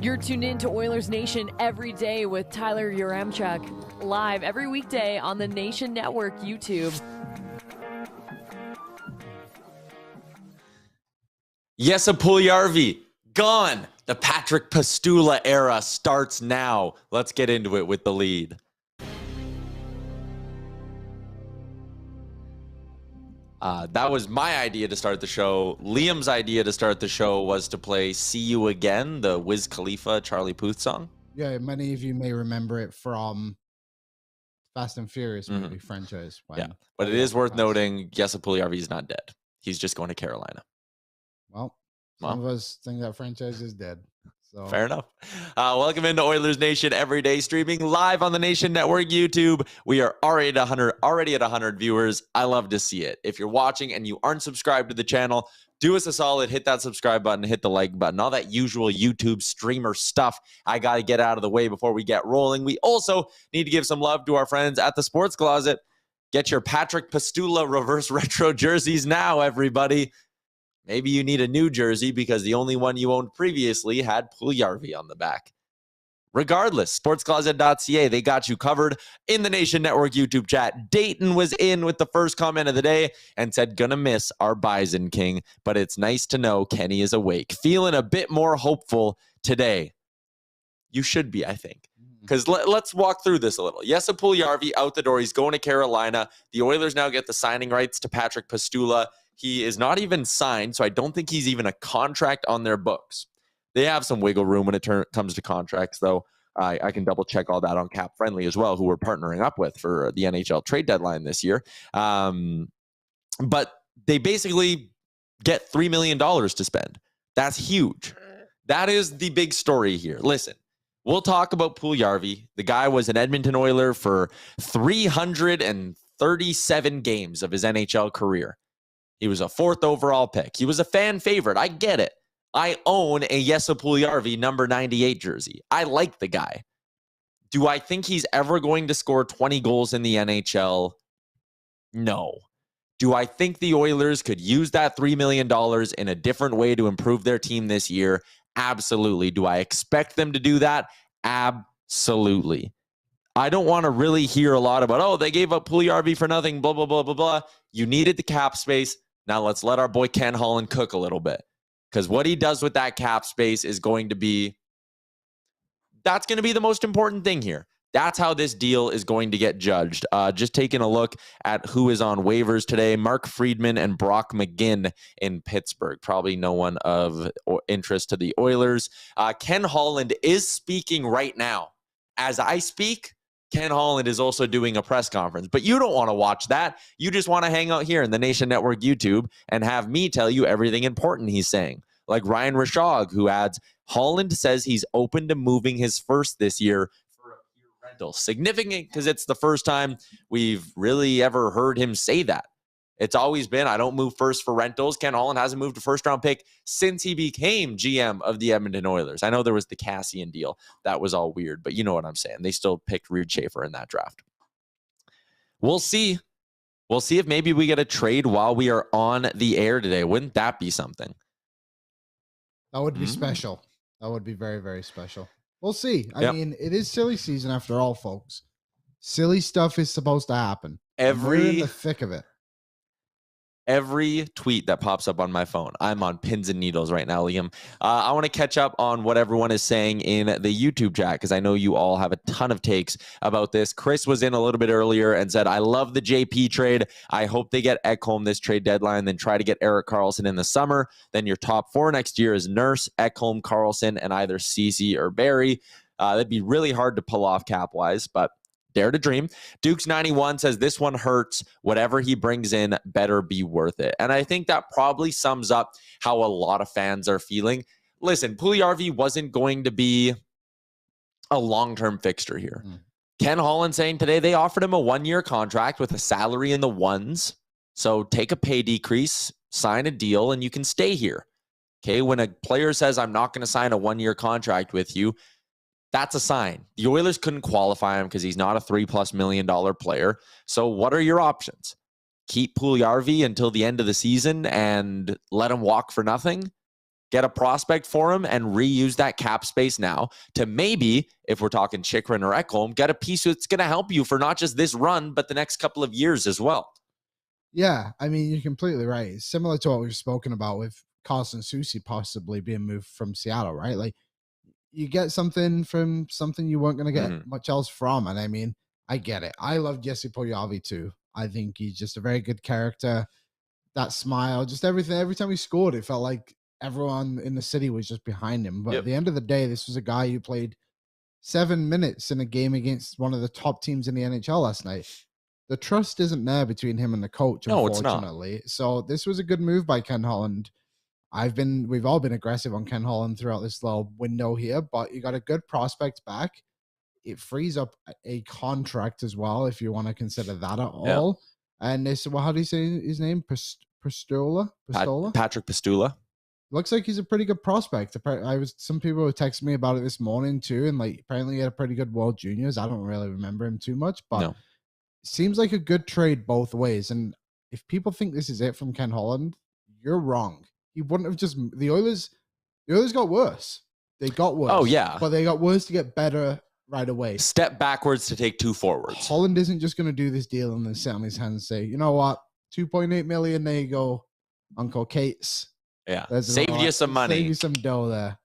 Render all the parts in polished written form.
You're tuned in to Oilers Nation every day with Tyler Yaremchuk, live every weekday on the Nation Network YouTube. Jesse Puljujarvi, gone. The Patrik Puistola era starts now. Let's get into it with the lead. That was my idea to start the show. Liam's idea to start the show was to play See You Again, the Wiz Khalifa, Charlie Puth song. Yeah, many of you may remember it from Fast and Furious movie franchise. Yeah, but it is worth noting, Jesse Puljujarvi is not dead. He's just going to Carolina. Well, some of us think that franchise is dead. So. Fair enough. Welcome into Oilers Nation every day, streaming live on the Nation Network YouTube. We are already at 100 viewers. I love to see it. If you're watching and you aren't subscribed to the channel, do us a solid, hit that subscribe button, hit the like button, all that usual YouTube streamer stuff I got to get out of the way before we get rolling. We also need to give some love to our friends at the Sports Closet. Get your Patrik Puistola reverse retro jerseys now, everybody. Maybe you need a new jersey because the only one you owned previously had Puljujarvi on the back. Regardless, sportscloset.ca, they got you covered in the Nation Network YouTube chat. Dayton was in with the first comment of the day and said, gonna miss our Bison King, but it's nice to know Kenny is awake. Feeling a bit more hopeful today. You should be, I think. Because let's walk through this a little. Jesse Puljujarvi out the door. He's going to Carolina. The Oilers now get the signing rights to Patrik Puistola. He is not even signed, so I don't think he's even a contract on their books. They have some wiggle room when it comes to contracts, though. I can double-check all that on Cap Friendly as well, who we're partnering up with for the NHL trade deadline this year. But they basically get $3 million to spend. That's huge. That is the big story here. Listen, we'll talk about Puljujarvi. The guy was an Edmonton Oiler for 337 games of his NHL career. He was a 4th overall pick. He was a fan favorite. I get it. I own a Jesse Puljujarvi number 98 jersey. I like the guy. Do I think he's ever going to score 20 goals in the NHL? No. Do I think the Oilers could use that $3 million in a different way to improve their team this year? Absolutely. Do I expect them to do that? Absolutely. I don't want to really hear a lot about, oh, they gave up Puljujarvi for nothing, blah, blah, blah, blah, blah. You needed the cap space. Now let's let our boy Ken Holland cook a little bit. Because what he does with that cap space is going to be, that's going to be the most important thing here. That's how this deal is going to get judged. Just taking a look at who is on waivers today. Mark Friedman and Brock McGinn in Pittsburgh. Probably no one of interest to the Oilers. Ken Holland is speaking right now. As I speak, Ken Holland is also doing a press conference, but you don't want to watch that. You just want to hang out here in the Nation Network YouTube and have me tell you everything important he's saying. Like Ryan Rishaug, who adds, Holland says he's open to moving his first this year for a pure rental. Significant because it's the first time we've really ever heard him say that. It's always been, I don't move first for rentals. Ken Holland hasn't moved a first-round pick since he became GM of the Edmonton Oilers. I know there was the Cassian deal. That was all weird, but you know what I'm saying. They still picked Reed Schaefer in that draft. We'll see. We'll see if maybe we get a trade while we are on the air today. Wouldn't that be something? That would be special. That would be very, very special. We'll see. I mean, it is silly season after all, folks. Silly stuff is supposed to happen. We're in the thick of it. Every tweet that pops up on my phone, I'm on pins and needles right now, Liam. I want to catch up on what everyone is saying in the YouTube chat because I know you all have a ton of takes about this. Chris was in a little bit earlier and said, I love the JP trade. I hope they get Ekholm this trade deadline, then try to get Erik Karlsson in the summer. Then your top 4 next year is Nurse, Ekholm, Karlsson, and either Ceci or Barry. That'd be really hard to pull off cap-wise, but dare to dream. Dukes91 says this one hurts. Whatever he brings in better be worth it. And I think that probably sums up how a lot of fans are feeling. Listen, Puljujarvi wasn't going to be a long-term fixture here. Ken Holland saying today they offered him a 1-year contract with a salary in the ones. So take a pay decrease, sign a deal, and you can stay here. Okay, when a player says, I'm not going to sign a 1-year contract with you, that's a sign. The Oilers couldn't qualify him because he's not a $3+ million player. So what are your options? Keep Puljujarvi until the end of the season and let him walk for nothing? get a prospect for him and reuse that cap space now to maybe, if we're talking Chychrun or Ekholm, get a piece that's going to help you for not just this run, but the next couple of years as well. Yeah, I mean, you're completely right. It's similar to what we've spoken about with Carson Soucy possibly being moved from Seattle, right? Like, you get something from something you weren't going to get much else from. And I mean, I get it. I love Jesse Puljujarvi too. I think he's just a very good character. That smile, just everything. Every time he scored, it felt like everyone in the city was just behind him. But at the end of the day, this was a guy who played 7 minutes in a game against one of the top teams in the NHL last night. The trust isn't there between him and the coach, unfortunately. It's not. So this was a good move by Ken Holland. We've all been aggressive on Ken Holland throughout this little window here, but you got a good prospect back. It frees up a contract as well, if you want to consider that at all. And they said, well, how do you say his name? Puistola? Patrik Puistola. Looks like he's a pretty good prospect. Some people were texting me about it this morning too, and like apparently he had a pretty good World Juniors. I don't really remember him too much, but seems like a good trade both ways. And if people think this is it from Ken Holland, you're wrong. He wouldn't have just the Oilers got worse. They got worse. Oh, yeah. But they got worse to get better right away. Step backwards to take 2 forwards. Holland isn't just going to do this deal and then sit on his hands and say, you know what, 2.8 million, there you go, Uncle Kate's. Yeah. Saved you some money. Save you some dough there.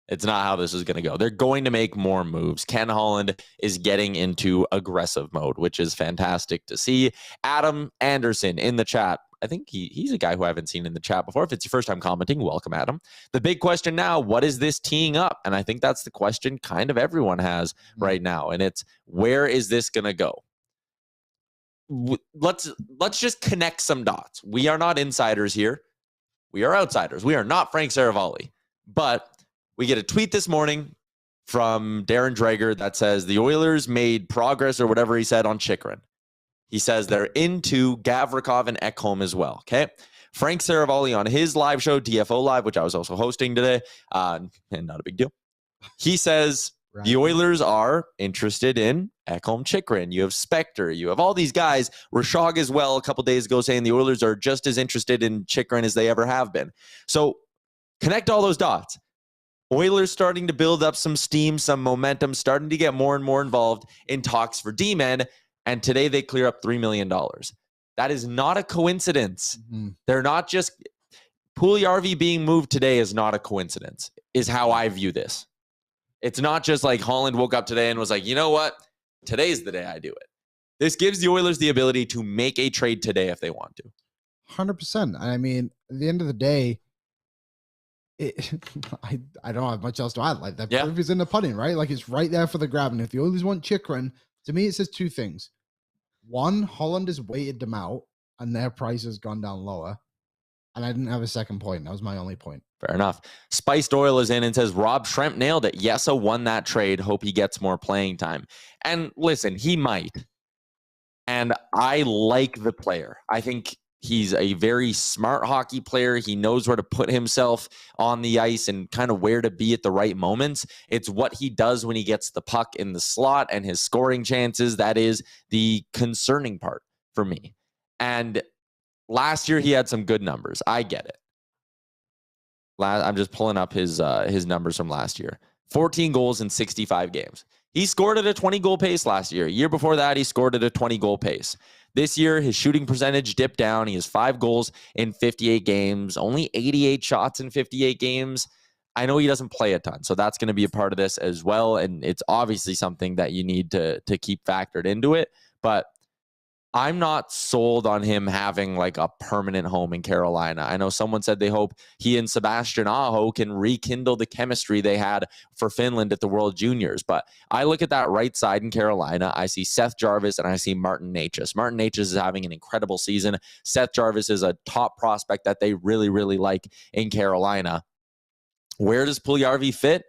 It's not how this is going to go. They're going to make more moves. Ken Holland is getting into aggressive mode, which is fantastic to see. Adam Anderson in the chat. I think he's a guy who I haven't seen in the chat before. If it's your first time commenting, welcome, Adam. The big question now, what is this teeing up? And I think that's the question kind of everyone has right now. And it's, where is this going to go? Let's just connect some dots. We are not insiders here. We are outsiders. We are not Frank Saravalli. But we get a tweet this morning from Darren Dreger that says the Oilers made progress, or whatever he said, on Chychrun. He says they're into Gavrikov and Ekholm as well, okay? Frank Saravalli on his live show, DFO Live, which I was also hosting today, and not a big deal. He says the Oilers are interested in Ekholm, Chychrun. You have Spector. You have all these guys. Rashog as well a couple days ago saying the Oilers are just as interested in Chychrun as they ever have been. So connect all those dots. Oilers starting to build up some steam, some momentum, starting to get more and more involved in talks for D-men. And today they clear up $3 million. That is not a coincidence. They're not just... Puljujarvi being moved today is not a coincidence, is how I view this. It's not just like Holland woke up today and was like, you know what? Today's the day I do it. This gives the Oilers the ability to make a trade today if they want to. 100%. I mean, at the end of the day, I don't have much else to add. Like, that proof is in the pudding, right? Like, it's right there for the grab. And if the Oilers want Chychrun, to me, it says 2 things. One, Holland has weighted them out, and their price has gone down lower. And I didn't have a second point. That was my only point. Fair enough. Spiced Oil is in and says, Rob Schremp nailed it. Yessa won that trade. Hope he gets more playing time. And listen, he might. And I like the player. I think he's a very smart hockey player. He knows where to put himself on the ice and kind of where to be at the right moments. It's what he does when he gets the puck in the slot and his scoring chances. That is the concerning part for me. And last year he had some good numbers. I get it. I'm just pulling up his numbers from last year. 14 goals in 65 games. He scored at a 20-goal pace last year. Year before that, he scored at a 20-goal pace. This year, his shooting percentage dipped down. He has 5 goals in 58 games, only 88 shots in 58 games. I know he doesn't play a ton, so that's going to be a part of this as well, and it's obviously something that you need to keep factored into it. But I'm not sold on him having like a permanent home in Carolina. I know someone said they hope he and Sebastian Aho can rekindle the chemistry they had for Finland at the World Juniors. But I look at that right side in Carolina. I see Seth Jarvis and I see Martin Necas. Martin Necas is having an incredible season. Seth Jarvis is a top prospect that they really, really like in Carolina. Where does Puljujarvi fit?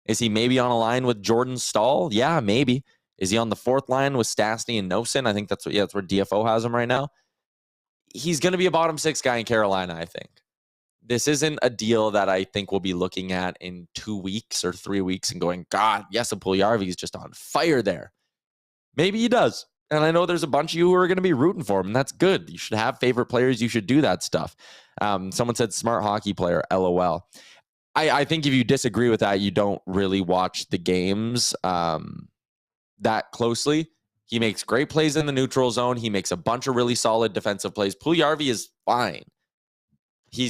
Is he maybe on a line with Jordan Staal? Yeah, maybe. Is he on the 4th line with Stastny and Nosen? I think that's where DFO has him right now. He's going to be a bottom 6 guy in Carolina, I think. This isn't a deal that I think we'll be looking at in 2 weeks or 3 weeks and going, God, yes, Puljujarvi is just on fire there. Maybe he does. And I know there's a bunch of you who are going to be rooting for him, and that's good. You should have favorite players. You should do that stuff. Someone said smart hockey player, LOL. I think if you disagree with that, you don't really watch the games that closely. He makes great plays in the neutral zone. He makes a bunch of really solid defensive plays. Puljujarvi is fine. He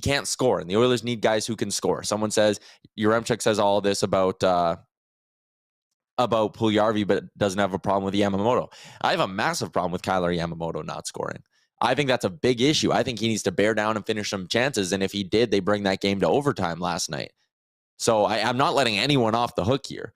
can't score, and the Oilers need guys who can score. Someone says, Yaremchuk says all this about Puljujarvi, but doesn't have a problem with Yamamoto. I have a massive problem with Kailer Yamamoto not scoring. I think that's a big issue. I think he needs to bear down and finish some chances, and if he did, they bring that game to overtime last night. So I'm not letting anyone off the hook here.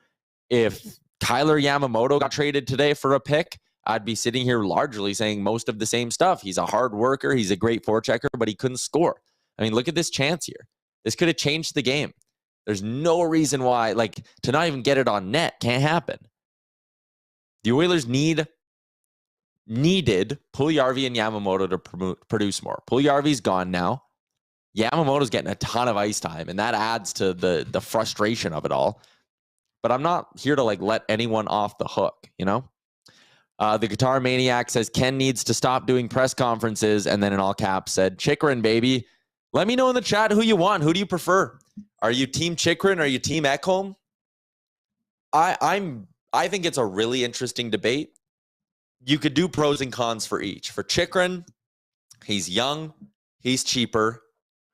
If Kailer Yamamoto got traded today for a pick, I'd be sitting here largely saying most of the same stuff. He's a hard worker. He's a great forechecker, but he couldn't score. I mean, look at this chance here. This could have changed the game. There's no reason why, to not even get it on net can't happen. The Oilers needed Puljujarvi and Yamamoto to produce more. Puljujarvi's gone now. Yamamoto's getting a ton of ice time, and that adds to the frustration of it all. But I'm not here to let anyone off the hook, you know? The Guitar Maniac says Ken needs to stop doing press conferences, and then in all caps said, Chychrun, baby. Let me know in the chat who you want. Who do you prefer? Are you Team Chychrun? Are you Team Ekholm? I think it's a really interesting debate. You could do pros and cons for each. For Chychrun, he's young, he's cheaper,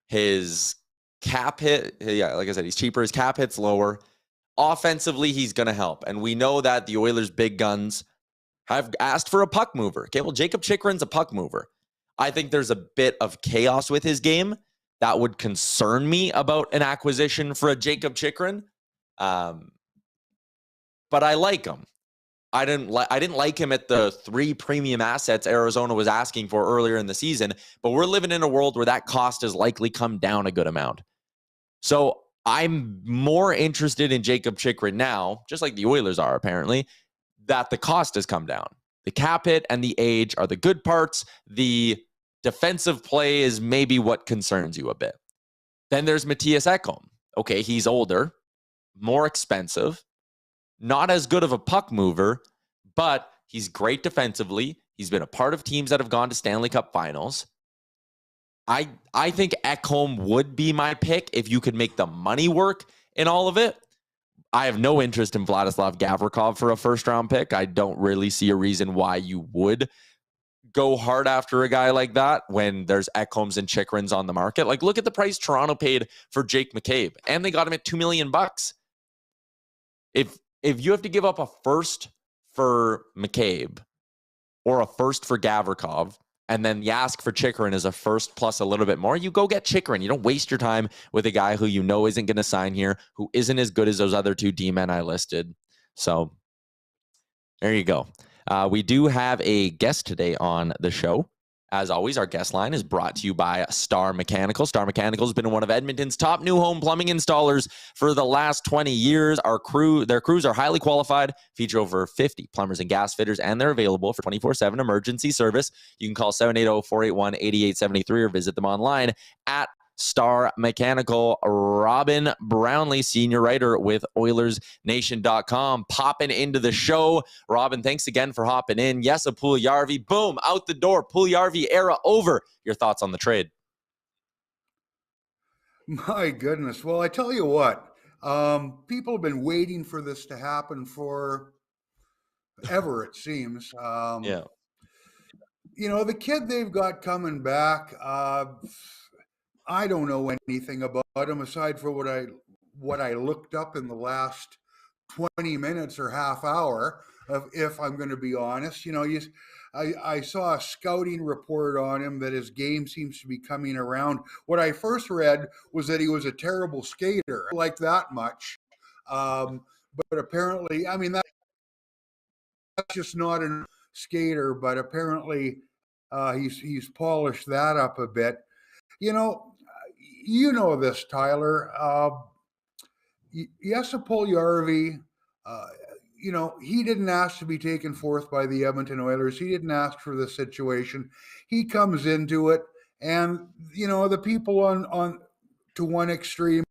his cap hit, like I said, he's cheaper, his cap hit's lower. Offensively, he's going to help. And we know that the Oilers' big guns have asked for a puck mover. Okay, well, Jacob Chychrun's a puck mover. I think there's a bit of chaos with his game that would concern me about an acquisition for a Jacob Chychrun. But I like him. I didn't like him at the 3 premium assets Arizona was asking for earlier in the season, but we're living in a world where that cost has likely come down a good amount. So I'm more interested in Jacob Chychrun now, just like the Oilers are apparently, that the cost has come down. The cap hit and the age are the good parts. The defensive play is maybe what concerns you a bit. Then there's Mattias Ekholm. Okay, he's older, more expensive, not as good of a puck mover, but he's great defensively. He's been a part of teams that have gone to Stanley Cup finals. I think Ekholm would be my pick if you could make the money work in all of it. I have no interest in Vladislav Gavrikov for a first-round pick. I don't really see a reason why you would go hard after a guy like that when there's Ekholms and Chycruns on the market. Look at the price Toronto paid for Jake McCabe, and they got him at $2 million. If you have to give up a first for McCabe or a first for Gavrikov, and then you ask for Chychrun as a first plus a little bit more, you go get Chychrun. You don't waste your time with a guy who you know isn't going to sign here, who isn't as good as those other 2 D-men I listed. So there you go. We do have a guest today on the show. As always, our guest line is brought to you by Star Mechanical. Star Mechanical has been one of Edmonton's top new home plumbing installers for the last 20 years. Their crews are highly qualified, feature over 50 plumbers and gas fitters, and they're available for 24/7 emergency service. You can call 780-481-8873 or visit them online at Star Mechanical. Robin Brownlee, senior writer with Oilersnation.com, popping into the show. Robin, thanks again for hopping in. Yes, a Puljujarvi, boom, out the door. Puljujarvi era over. Your thoughts on the trade? My goodness. Well, I tell you what, people have been waiting for this to happen for ever, it seems. Yeah. You know, the kid they've got coming back, I don't know anything about him aside from what I looked up in the last 20 minutes or half hour, if I'm going to be honest. You know, I saw a scouting report on him that his game seems to be coming around. What I first read was that he was a terrible skater, like that much. But apparently, I mean, that's just not a skater, but apparently he's polished that up a bit. You know this, Tyler. Jesse Puljujarvi, he didn't ask to be taken forth by the Edmonton Oilers. He didn't ask for this situation. He comes into it, and the people on to one extreme,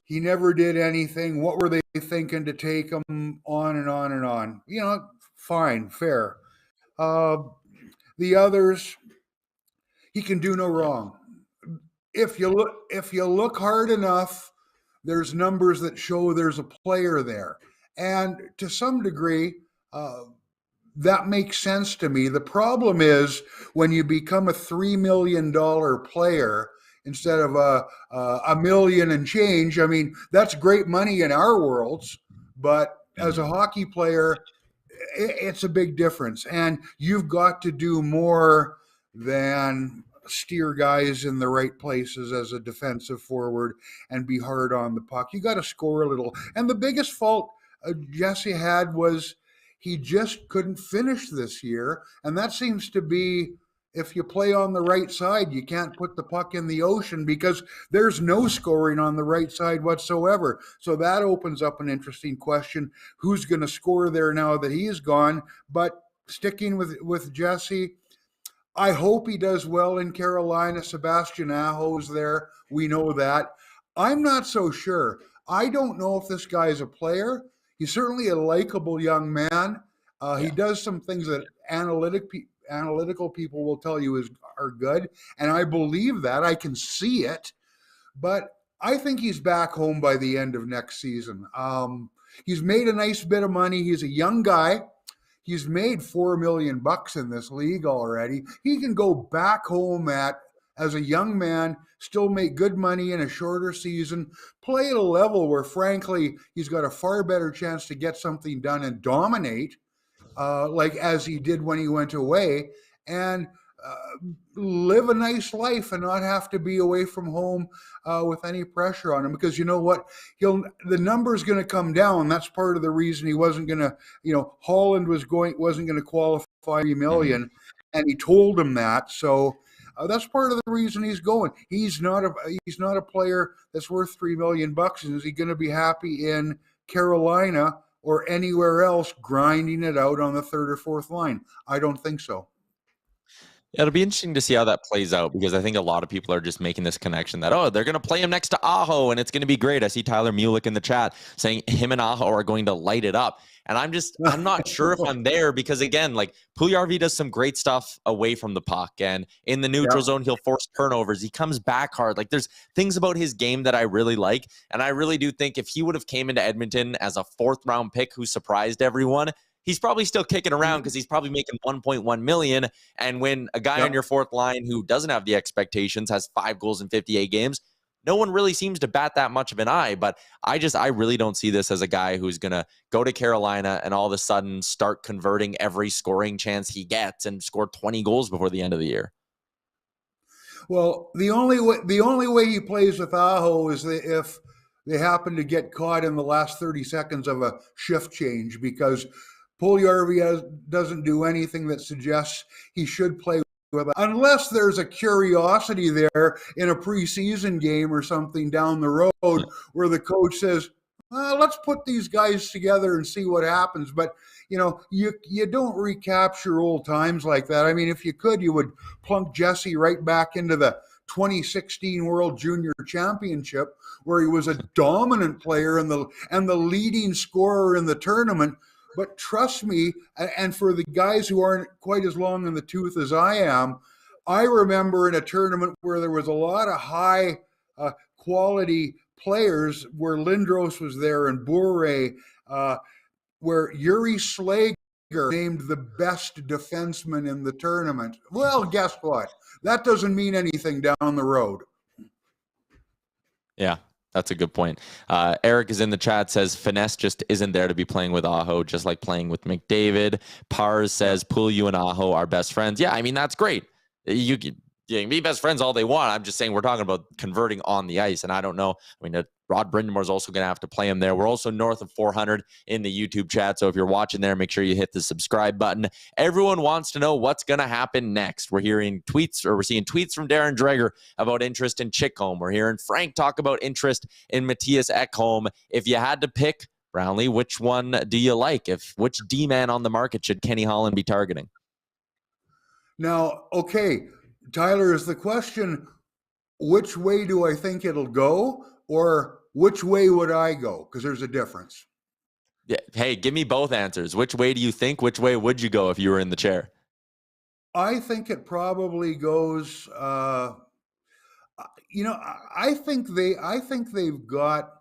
he never did anything. What were they thinking to take him on and on and on? Fine, fair. The others, he can do no wrong. if you look hard enough, there's numbers that show there's a player there. And to some degree, that makes sense to me. The problem is when you become a $3 million player instead of a million and change. I mean, that's great money in our worlds, but as a hockey player, it's a big difference. And you've got to do more than steer guys in the right places as a defensive forward and be hard on the puck. You got to score a little. And the biggest fault Jesse had was he just couldn't finish this year. And that seems to be, if you play on the right side, you can't put the puck in the ocean because there's no scoring on the right side whatsoever. So that opens up an interesting question. Who's going to score there now that he's gone? But sticking with Jesse, I hope he does well in Carolina. Sebastian Aho's there. We know that. I'm not so sure. I don't know if this guy's a player. He's certainly a likable young man. He does some things that analytical people will tell you are good, and I believe that. I can see it, but I think he's back home by the end of next season. He's made a nice bit of money. He's a young guy. He's made $4 million in this league already. He can go back home as a young man, still make good money in a shorter season, play at a level where, frankly, he's got a far better chance to get something done and dominate, like as he did when he went away, and live a nice life and not have to be away from home with any pressure on him. Because you know what, the number's going to come down. That's part of the reason he wasn't going to, Holland wasn't going to qualify $3 million, and he told him that. So that's part of the reason he's going. He's not a player that's worth $3 million. Is he going to be happy in Carolina or anywhere else grinding it out on the third or fourth line? I don't think so. Yeah, it'll be interesting to see how that plays out, because I think a lot of people are just making this connection that, they're going to play him next to Aho and it's going to be great. I see Tyler Mulick in the chat saying him and Aho are going to light it up. And I'm not sure if I'm there, because again, like, Puljujarvi does some great stuff away from the puck, and in the neutral zone, he'll force turnovers. He comes back hard. Like, there's things about his game that I really like. And I really do think if he would have came into Edmonton as a 4th round pick who surprised everyone, he's probably still kicking around because he's probably making $1.1 million. And when a guy on your 4th line who doesn't have the expectations has 5 goals in 58 games, no one really seems to bat that much of an eye. But I really don't see this as a guy who's going to go to Carolina and all of a sudden start converting every scoring chance he gets and score 20 goals before the end of the year. Well, the only way he plays with Aho is if they happen to get caught in the last 30 seconds of a shift change, because Puljujarvi doesn't do anything that suggests he should play with, unless there's a curiosity there in a preseason game or something down the road where the coach says, let's put these guys together and see what happens. But you don't recapture old times like that. I mean, if you could, you would plunk Jesse right back into the 2016 World Junior Championship, where he was a dominant player and the leading scorer in the tournament. But trust me, and for the guys who aren't quite as long in the tooth as I am, I remember in a tournament where there was a lot of high quality players, where Lindros was there and Bure, where Yuri Slager named the best defenseman in the tournament. Well, guess what? That doesn't mean anything down the road. Yeah. That's a good point. Eric is in the chat, says finesse just isn't there to be playing with Aho, just like playing with McDavid. Pars says Pulju and Aho are best friends. Yeah, I mean, that's great. You can be best friends all they want. I'm just saying we're talking about converting on the ice, and I don't know. I mean, Rod Brindamore's also going to have to play him there. We're also north of 400 in the YouTube chat, so if you're watching there, make sure you hit the subscribe button. Everyone wants to know what's going to happen next. We're seeing tweets from Darren Dreger about interest in Chickholm. We're hearing Frank talk about interest in Matthias Ekholm. If you had to pick, Brownlee, which one do you like? Which D-man on the market should Kenny Holland be targeting? Now, okay, Tyler, is the question, which way do I think it'll go? Or which way would I go? Because there's a difference. Yeah. Hey, give me both answers. Which way do you think? Which way would you go if you were in the chair? I think it probably goes. I think they've got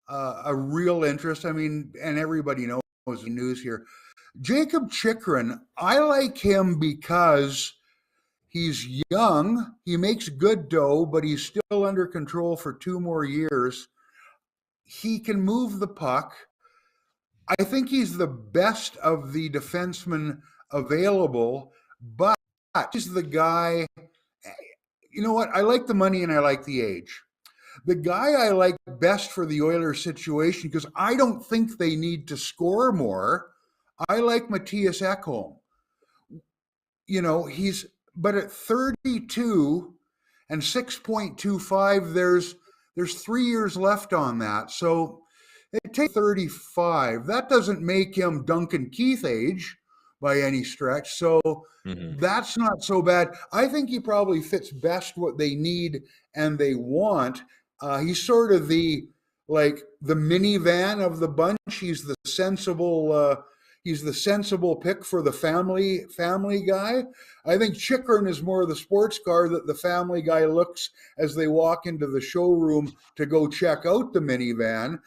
a real interest. I mean, and everybody knows the news here. Jakob Chychrun, I like him because he's young. He makes good dough, but he's still under control for 2 more years. He can move the puck. I think he's the best of the defensemen available, but he's the guy. You know what? I like the money and I like the age. The guy I like best for the Oilers situation, because I don't think they need to score more, I like Mattias Ekholm. But at 32 and 6.25, there's 3 years left on that. So it takes 35. That doesn't make him Duncan Keith age by any stretch. So that's not so bad. I think he probably fits best what they need and they want. He's sort of the minivan of the bunch. He's the sensible pick for the family guy. I think Chychrun is more of the sports car that the family guy looks as they walk into the showroom to go check out the minivan.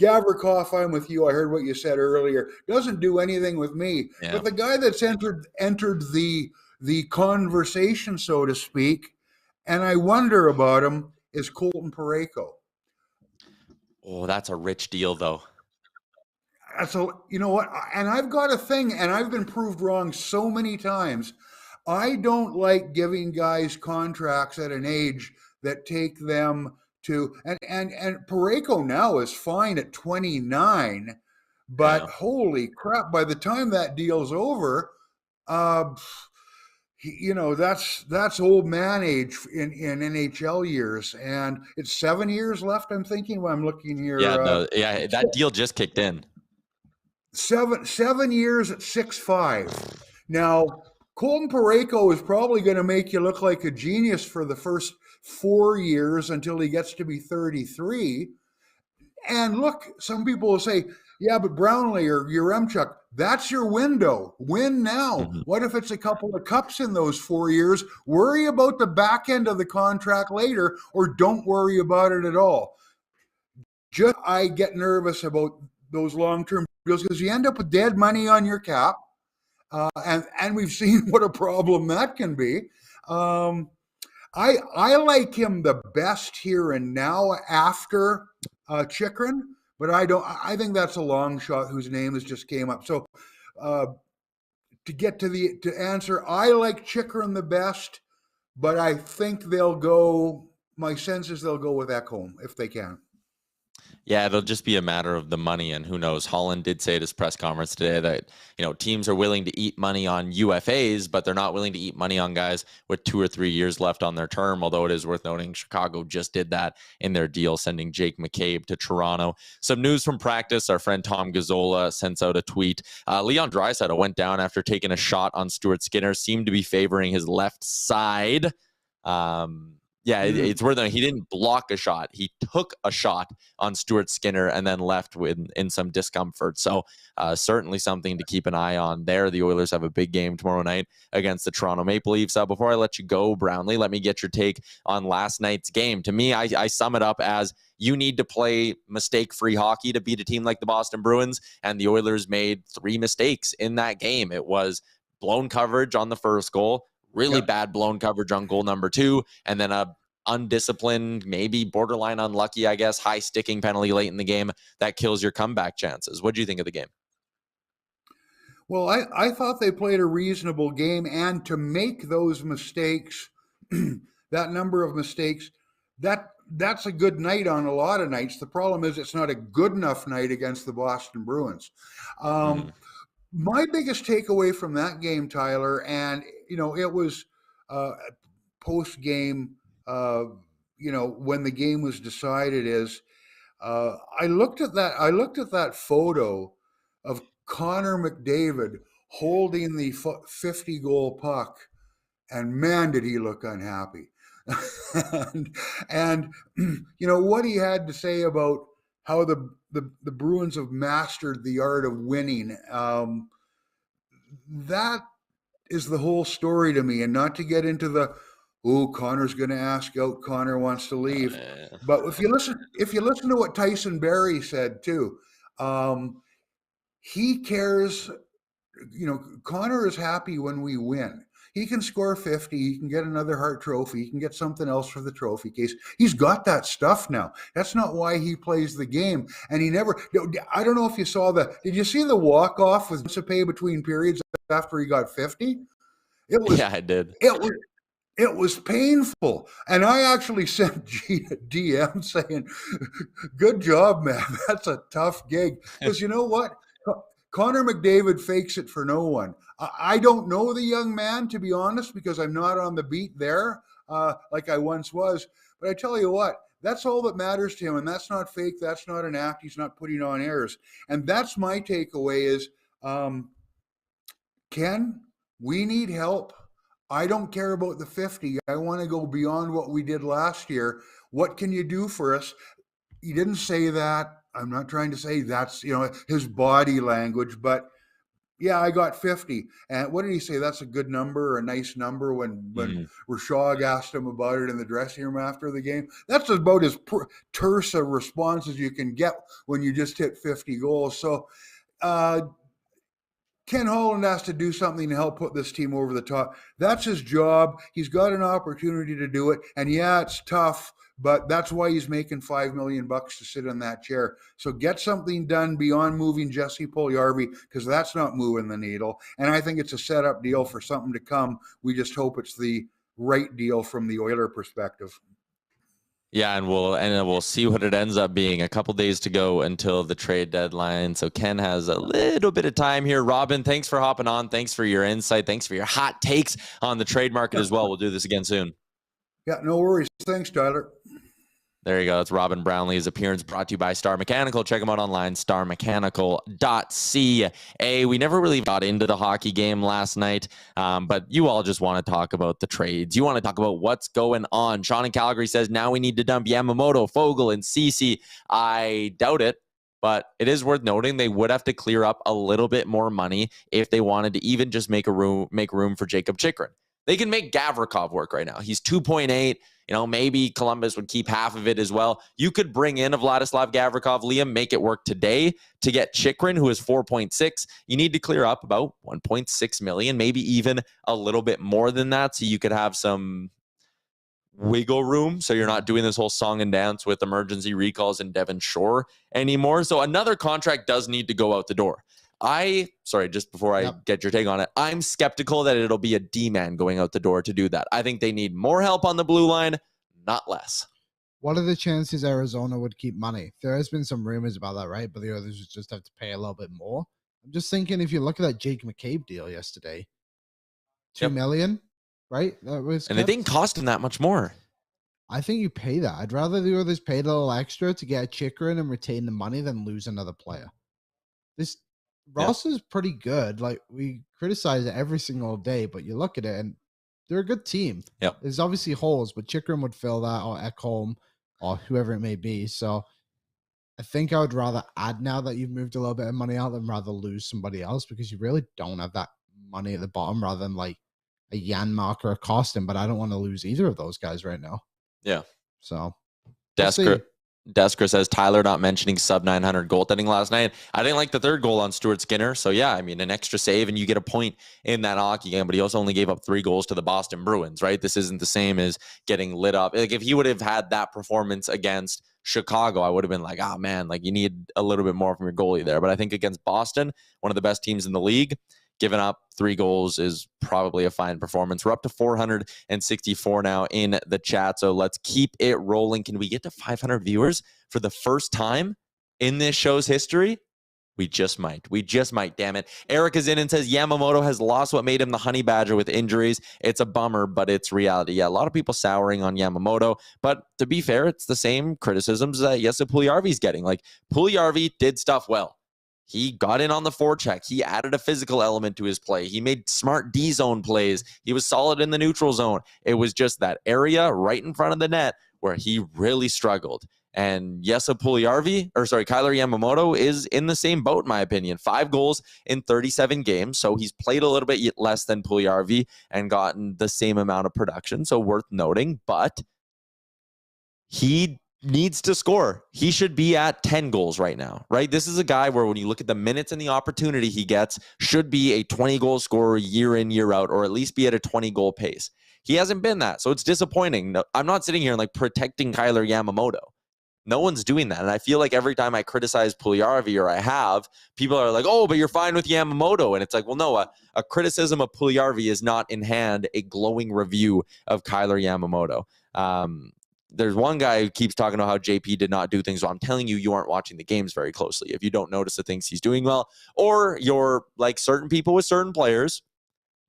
Gavrikov, I'm with you. I heard what you said earlier. Doesn't do anything with me. Yeah. But the guy that's entered the conversation, so to speak, and I wonder about him, is Colton Parayko. Oh, that's a rich deal, though. So, you know what? And I've got a thing, and I've been proved wrong so many times. I don't like giving guys contracts at an age that take them to, and Parayko now is fine at 29, but holy crap, by the time that deal's over, that's old man age in NHL years, and it's 7 years left. I'm thinking when I'm looking here. That deal just kicked in. 7 years at 6'5". Now, Colton Parayko is probably going to make you look like a genius for the first 4 years until he gets to be 33. And look, some people will say, yeah, but Brownlee or Yaremchuk, that's your window. Win now. Mm-hmm. What if it's a couple of cups in those 4 years? Worry about the back end of the contract later, or don't worry about it at all. Just I get nervous about those long-term deals because you end up with dead money on your cap. And we've seen what a problem that can be. I like him the best here and now after Chychrun, but I think that's a long shot whose name has just came up. So to answer, I like Chychrun the best, but I think my sense is they'll go with Ekholm if they can. Yeah, it'll just be a matter of the money, and who knows. Holland did say at his press conference today that, teams are willing to eat money on UFAs, but they're not willing to eat money on guys with 2 or 3 years left on their term, although it is worth noting Chicago just did that in their deal, sending Jake McCabe to Toronto. Some news from practice. Our friend Tom Gazzola sends out a tweet. Leon Draisaitl went down after taking a shot on Stuart Skinner, seemed to be favoring his left side. It's worth noting he didn't block a shot. He took a shot on Stuart Skinner and then left in some discomfort. So certainly something to keep an eye on there. The Oilers have a big game tomorrow night against the Toronto Maple Leafs. Before I let you go, Brownlee, let me get your take on last night's game. To me, I sum it up as you need to play mistake-free hockey to beat a team like the Boston Bruins, and the Oilers made 3 mistakes in that game. It was blown coverage on the first goal, really bad blown coverage on goal number 2, and then a undisciplined, maybe borderline unlucky, I guess, high sticking penalty late in the game that kills your comeback chances. What do you think of the game? Well, I thought they played a reasonable game, and to make those mistakes, that number of mistakes, that's a good night on a lot of nights. The problem is it's not a good enough night against the Boston Bruins. My biggest takeaway from that game, Tyler, and it was post-game, when the game was decided, is I looked at that photo of Connor McDavid holding the 50-goal puck, and man, did he look unhappy. and what he had to say about how the Bruins have mastered the art of winning. That is the whole story to me, and not to get into the oh, Connor's going to ask out. Connor wants to leave. But if you listen to what Tyson Barrie said too, he cares. Connor is happy when we win. He can score 50. He can get another Hart Trophy. He can get something else for the trophy case. He's got that stuff now. That's not why he plays the game. And he never, I don't know if you saw did you see the walk-off with Giuseppe between periods after he got 50? Yeah, I did. It was painful. And I actually sent G a DM saying, good job, man. That's a tough gig. Because you know what? Connor McDavid fakes it for no one. I don't know the young man, to be honest, because I'm not on the beat there like I once was. But I tell you what, that's all that matters to him. And that's not fake. That's not an act. He's not putting on airs. And that's my takeaway is, Ken, we need help. I don't care about the 50. I want to go beyond what we did last year. What can you do for us? He didn't say that. I'm not trying to say that's, his body language, but yeah, I got 50. And what did he say? That's a good number, a nice number when Rashog asked him about it in the dressing room after the game. That's about as terse a response as you can get when you just hit 50 goals. So Ken Holland has to do something to help put this team over the top. That's his job. He's got an opportunity to do it. And yeah, it's tough, but that's why he's making $5 million to sit in that chair. So get something done beyond moving Jesse Puljujarvi, because that's not moving the needle. And I think it's a setup deal for something to come. We just hope it's the right deal from the Oiler perspective. Yeah, and we'll see what it ends up being. A couple days to go until the trade deadline. So Ken has a little bit of time here. Robin, thanks for hopping on. Thanks for your insight. Thanks for your hot takes on the trade market as well. We'll do this again soon. Yeah, no worries. Thanks, Tyler. There you go. It's Robin Brownlee's appearance brought to you by Star Mechanical. Check them out online, starmechanical.ca. We never really got into the hockey game last night, but you all just want to talk about the trades. You want to talk about what's going on. Sean in Calgary says, now we need to dump Yamamoto, Fogel, and Ceci. I doubt it, but it is worth noting they would have to clear up a little bit more money if they wanted to even just make room for Jakob Chychrun. They can make Gavrikov work right now. He's 2.8. Maybe Columbus would keep half of it as well. You could bring in a Vladislav Gavrikov, Liam, make it work today to get Chychrun, who is 4.6. You need to clear up about 1.6 million, maybe even a little bit more than that, so you could have some wiggle room, so you're not doing this whole song and dance with emergency recalls in Devon Shore anymore. So another contract does need to go out the door. Just before I get your take on it, I'm skeptical that it'll be a D-man going out the door to do that. I think they need more help on the blue line, not less. What are the chances Arizona would keep money? There has been some rumors about that, right? But the others would just have to pay a little bit more. I'm just thinking, if you look at that Jake McCabe deal yesterday, $2 million, right? That was and it didn't cost him that much more. I think you pay that. I'd rather the others pay a little extra to get a Chychrun and retain the money than lose another player. Ross is pretty good. Like, we criticize it every single day, but you look at it and they're a good team. Yep. There's obviously holes, but Chychrun would fill that, or Ekholm, or whoever it may be. So I think I would rather add now that you've moved a little bit of money out than rather lose somebody else, because you really don't have that money at the bottom, rather than like a Janmark or a Kostin. But I don't want to lose either of those guys right now. Yeah. So Desker says, Tyler not mentioning sub 900 goaltending last night. I didn't like the third goal on Stuart Skinner. So, yeah, I mean, an extra save and you get a point in that hockey game. But he also only gave up 3 goals to the Boston Bruins, right? This isn't the same as getting lit up. Like, if he would have had that performance against Chicago, I would have been like, oh, man, like, you need a little bit more from your goalie there. But I think against Boston, one of the best teams in the league, giving up 3 goals is probably a fine performance. We're up to 464 now in the chat, so let's keep it rolling. Can we get to 500 viewers for the first time in this show's history? We just might. Damn it. Eric is in and says Yamamoto has lost what made him the honey badger with injuries. It's a bummer, but it's reality. Yeah, a lot of people souring on Yamamoto, but to be fair, it's the same criticisms that Jesse Puljujarvi's getting. Like, Puljujarvi did stuff well. He got in on the forecheck. He added a physical element to his play. He made smart D-zone plays. He was solid in the neutral zone. It was just that area right in front of the net where he really struggled. And Kyler Yamamoto is in the same boat, in my opinion. 5 goals in 37 games. So he's played a little bit less than Puljujarvi and gotten the same amount of production. So worth noting. But he needs to score. He should be at 10 goals right now, right? This is a guy where when you look at the minutes and the opportunity he gets, should be a 20-goal scorer year in, year out, or at least be at a 20-goal pace. He hasn't been that, so it's disappointing. No, I'm not sitting here and like protecting Kyler Yamamoto. No one's doing that, and I feel like every time I criticize Puljujarvi, or I have, people are like, oh, but you're fine with Yamamoto, and it's like, well, no, a criticism of Puljujarvi is not in hand a glowing review of Kyler Yamamoto. There's one guy who keeps talking about how JP did not do things well. I'm telling you, you aren't watching the games very closely if you don't notice the things he's doing well, or you're like certain people with certain players,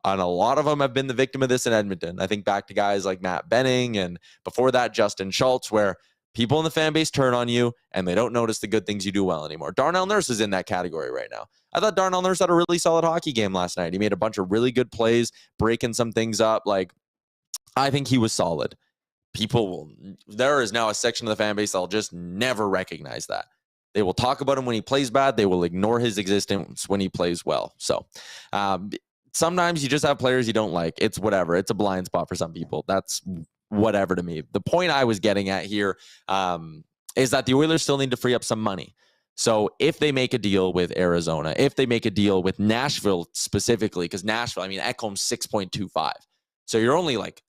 and a lot of them have been the victim of this in Edmonton. I think back to guys like Matt Benning, and before that, Justin Schultz, where people in the fan base turn on you and they don't notice the good things you do well anymore. Darnell Nurse is in that category right now. I thought Darnell Nurse had a really solid hockey game last night. He made a bunch of really good plays, breaking some things up. Like, I think he was solid. There is now a section of the fan base that'll just never recognize that. They will talk about him when he plays bad. They will ignore his existence when he plays well. So sometimes you just have players you don't like. It's whatever. It's a blind spot for some people. That's whatever to me. The point I was getting at here is that the Oilers still need to free up some money. So if they make a deal with Arizona, if they make a deal with Nashville specifically, because Nashville, I mean, Ekholm's 6.25. So you're only like,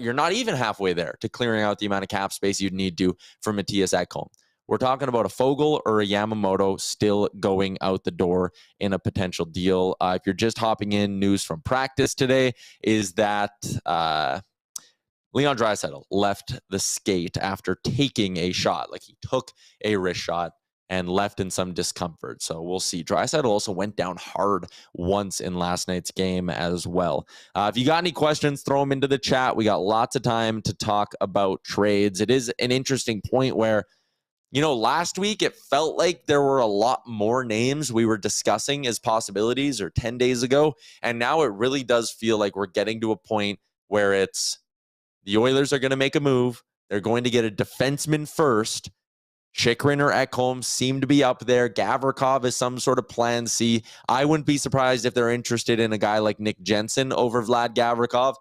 you're not even halfway there to clearing out the amount of cap space you'd need to for Matthias Ekholm. We're talking about a Foegele or a Yamamoto still going out the door in a potential deal. If you're just hopping in, news from practice today is that Leon Draisaitl left the skate after taking a shot. Like, he took a wrist shot and left in some discomfort. So we'll see. Draisaitl also went down hard once in last night's game as well. If you got any questions, throw them into the chat. We got lots of time to talk about trades. It is an interesting point where, you know, last week it felt like there were a lot more names we were discussing as possibilities, or 10 days ago. And now it really does feel like we're getting to a point where it's the Oilers are going to make a move. They're going to get a defenseman first. Chychrun or Ekholm seem to be up there. Gavrikov is some sort of plan C. I wouldn't be surprised if they're interested in a guy like Nick Jensen over Vlad Gavrikov.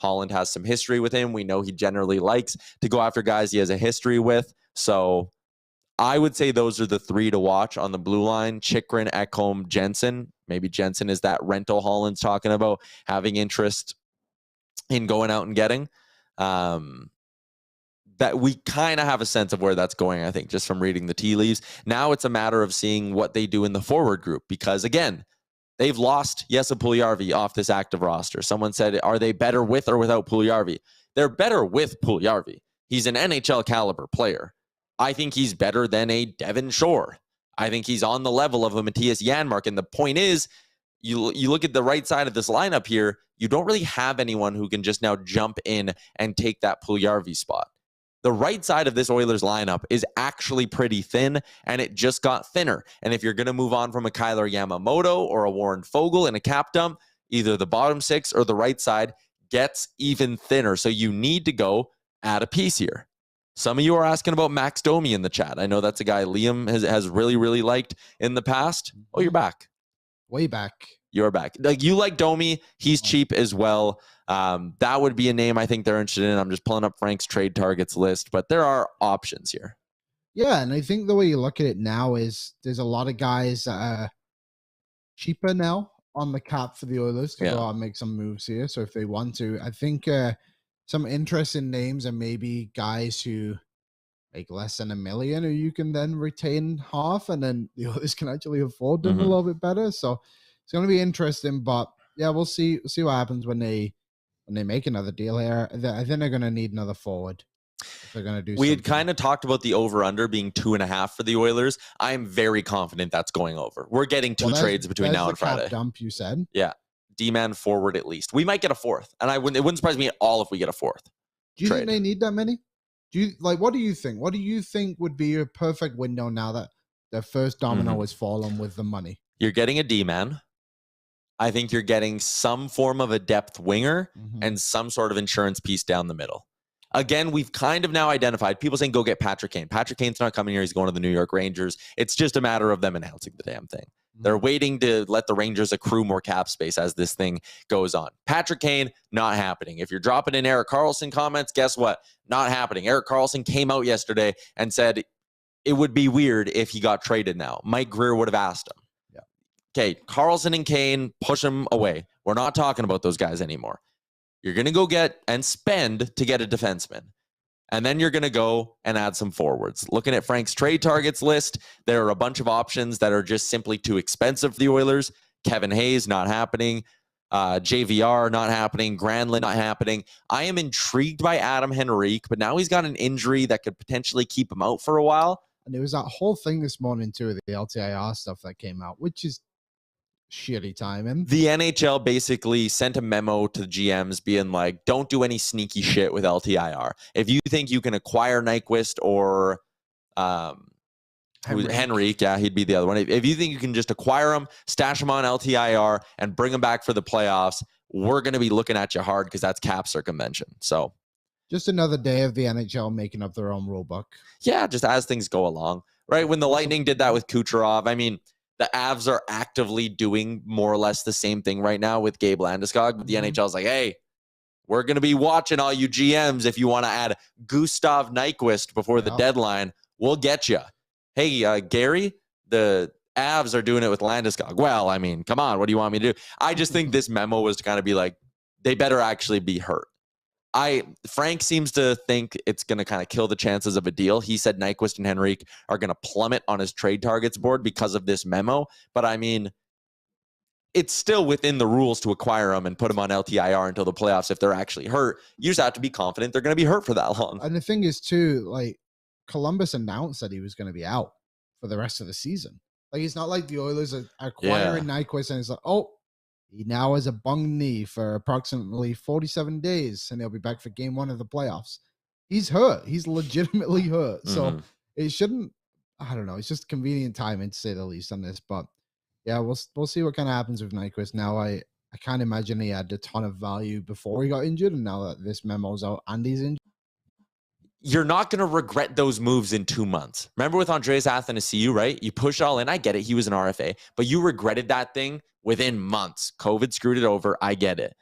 Holland has some history with him. We know he generally likes to go after guys he has a history with. So I would say those are the 3 to watch on the blue line: Chychrun, Ekholm, Jensen. Maybe Jensen is that rental Holland's talking about, having interest in going out and getting. That we kind of have a sense of where that's going, I think, just from reading the tea leaves. Now it's a matter of seeing what they do in the forward group, because, again, they've lost Jesse Puljujarvi off this active roster. Someone said, are they better with or without Puljujarvi? They're better with Puljujarvi. He's an NHL caliber player. I think he's better than a Devin Shore. I think he's on the level of a Matthias Janmark. And the point is, you look at the right side of this lineup here, you don't really have anyone who can just now jump in and take that Puljujarvi spot. The right side of this Oilers lineup is actually pretty thin, and it just got thinner. And if you're going to move on from a Kyler Yamamoto or a Warren Foegele in a cap dump, either the bottom 6 or the right side gets even thinner. So you need to go add a piece here. Some of you are asking about Max Domi in the chat. I know that's a guy Liam has really, really liked in the past. Oh, you're back. Way back. You're back. Like, you like Domi. He's cheap as well. That would be a name I think they're interested in. I'm just pulling up Frank's trade targets list, but there are options here. Yeah, and I think the way you look at it now is there's a lot of guys cheaper now on the cap for the Oilers to go out and make some moves here. So if they want to, I think some interesting names are maybe guys who make less than $1 million, or you can then retain half, and then the Oilers can actually afford them a little bit better. So it's going to be interesting, but yeah, we'll see what happens when they make another deal here. I think they're going to need another forward. If they're going to do. We had kind of talked about the over/under being 2.5 for the Oilers. I am very confident that's going over. We're getting two trades between now and Friday. Dump, you said. Yeah, D-man forward at least. We might get a fourth, and it wouldn't surprise me at all if we get a fourth. Do you think they need that many? What do you think? What do you think would be a perfect window now that their first domino has fallen with the money? You're getting a D-man. I think you're getting some form of a depth winger and some sort of insurance piece down the middle. Again, we've kind of now identified people saying, go get Patrik Kane. Patrik Kane's not coming here. He's going to the New York Rangers. It's just a matter of them announcing the damn thing. They're waiting to let the Rangers accrue more cap space as this thing goes on. Patrik Kane, not happening. If you're dropping in Erik Karlsson comments, guess what? Not happening. Erik Karlsson came out yesterday and said it would be weird if he got traded now. Mike Greer would have asked him. Yeah. Okay, Karlsson and Kane, push them away. We're not talking about those guys anymore. You're going to go get and spend to get a defenseman. And then you're going to go and add some forwards. Looking at Frank's trade targets list, there are a bunch of options that are just simply too expensive for the Oilers. Kevin Hayes, not happening. JVR, not happening. Granlund, not happening. I am intrigued by Adam Henrique, but now he's got an injury that could potentially keep him out for a while. And there was that whole thing this morning, too, with the LTIR stuff that came out, which is shitty timing. The NHL basically sent a memo to the GMs being like, don't do any sneaky shit with LTIR. If you think you can acquire Nyquist or Henrique, yeah, he'd be the other one. If you think you can just acquire him, stash him on LTIR, and bring him back for the playoffs, we're going to be looking at you hard because that's cap circumvention. So just another day of the NHL making up their own rule book. Yeah, just as things go along. Right? When the Lightning did that with Kucherov, I mean, the Avs are actively doing more or less the same thing right now with Gabe Landeskog. But the NHL is like, hey, we're going to be watching all you GMs. If you want to add Gustav Nyquist before the deadline, we'll get you. Hey, Gary, the Avs are doing it with Landeskog. Well, I mean, come on. What do you want me to do? I just think this memo was to kind of be like, they better actually be hurt. Frank seems to think it's going to kind of kill the chances of a deal. He said Nyquist and Henrique are going to plummet on his trade targets board because of this memo. But I mean, it's still within the rules to acquire them and put them on LTIR until the playoffs if they're actually hurt. You just have to be confident they're going to be hurt for that long. And the thing is, too, like, Columbus announced that he was going to be out for the rest of the season. Like, it's not like the Oilers are acquiring Nyquist and it's like, oh, he now has a bung knee for approximately 47 days, and he'll be back for game 1 of the playoffs. He's hurt. He's legitimately hurt. So it shouldn't, I don't know. It's just convenient timing, to say the least, on this. But yeah, we'll see what kind of happens with Nyquist. Now, I can't imagine he had a ton of value before he got injured, and now that this memo's out and he's injured. You're not going to regret those moves in 2 months. Remember with Andreas Athanasiou, right? You push all in. I get it. He was an RFA, but you regretted that thing within months. COVID screwed it over. I get it.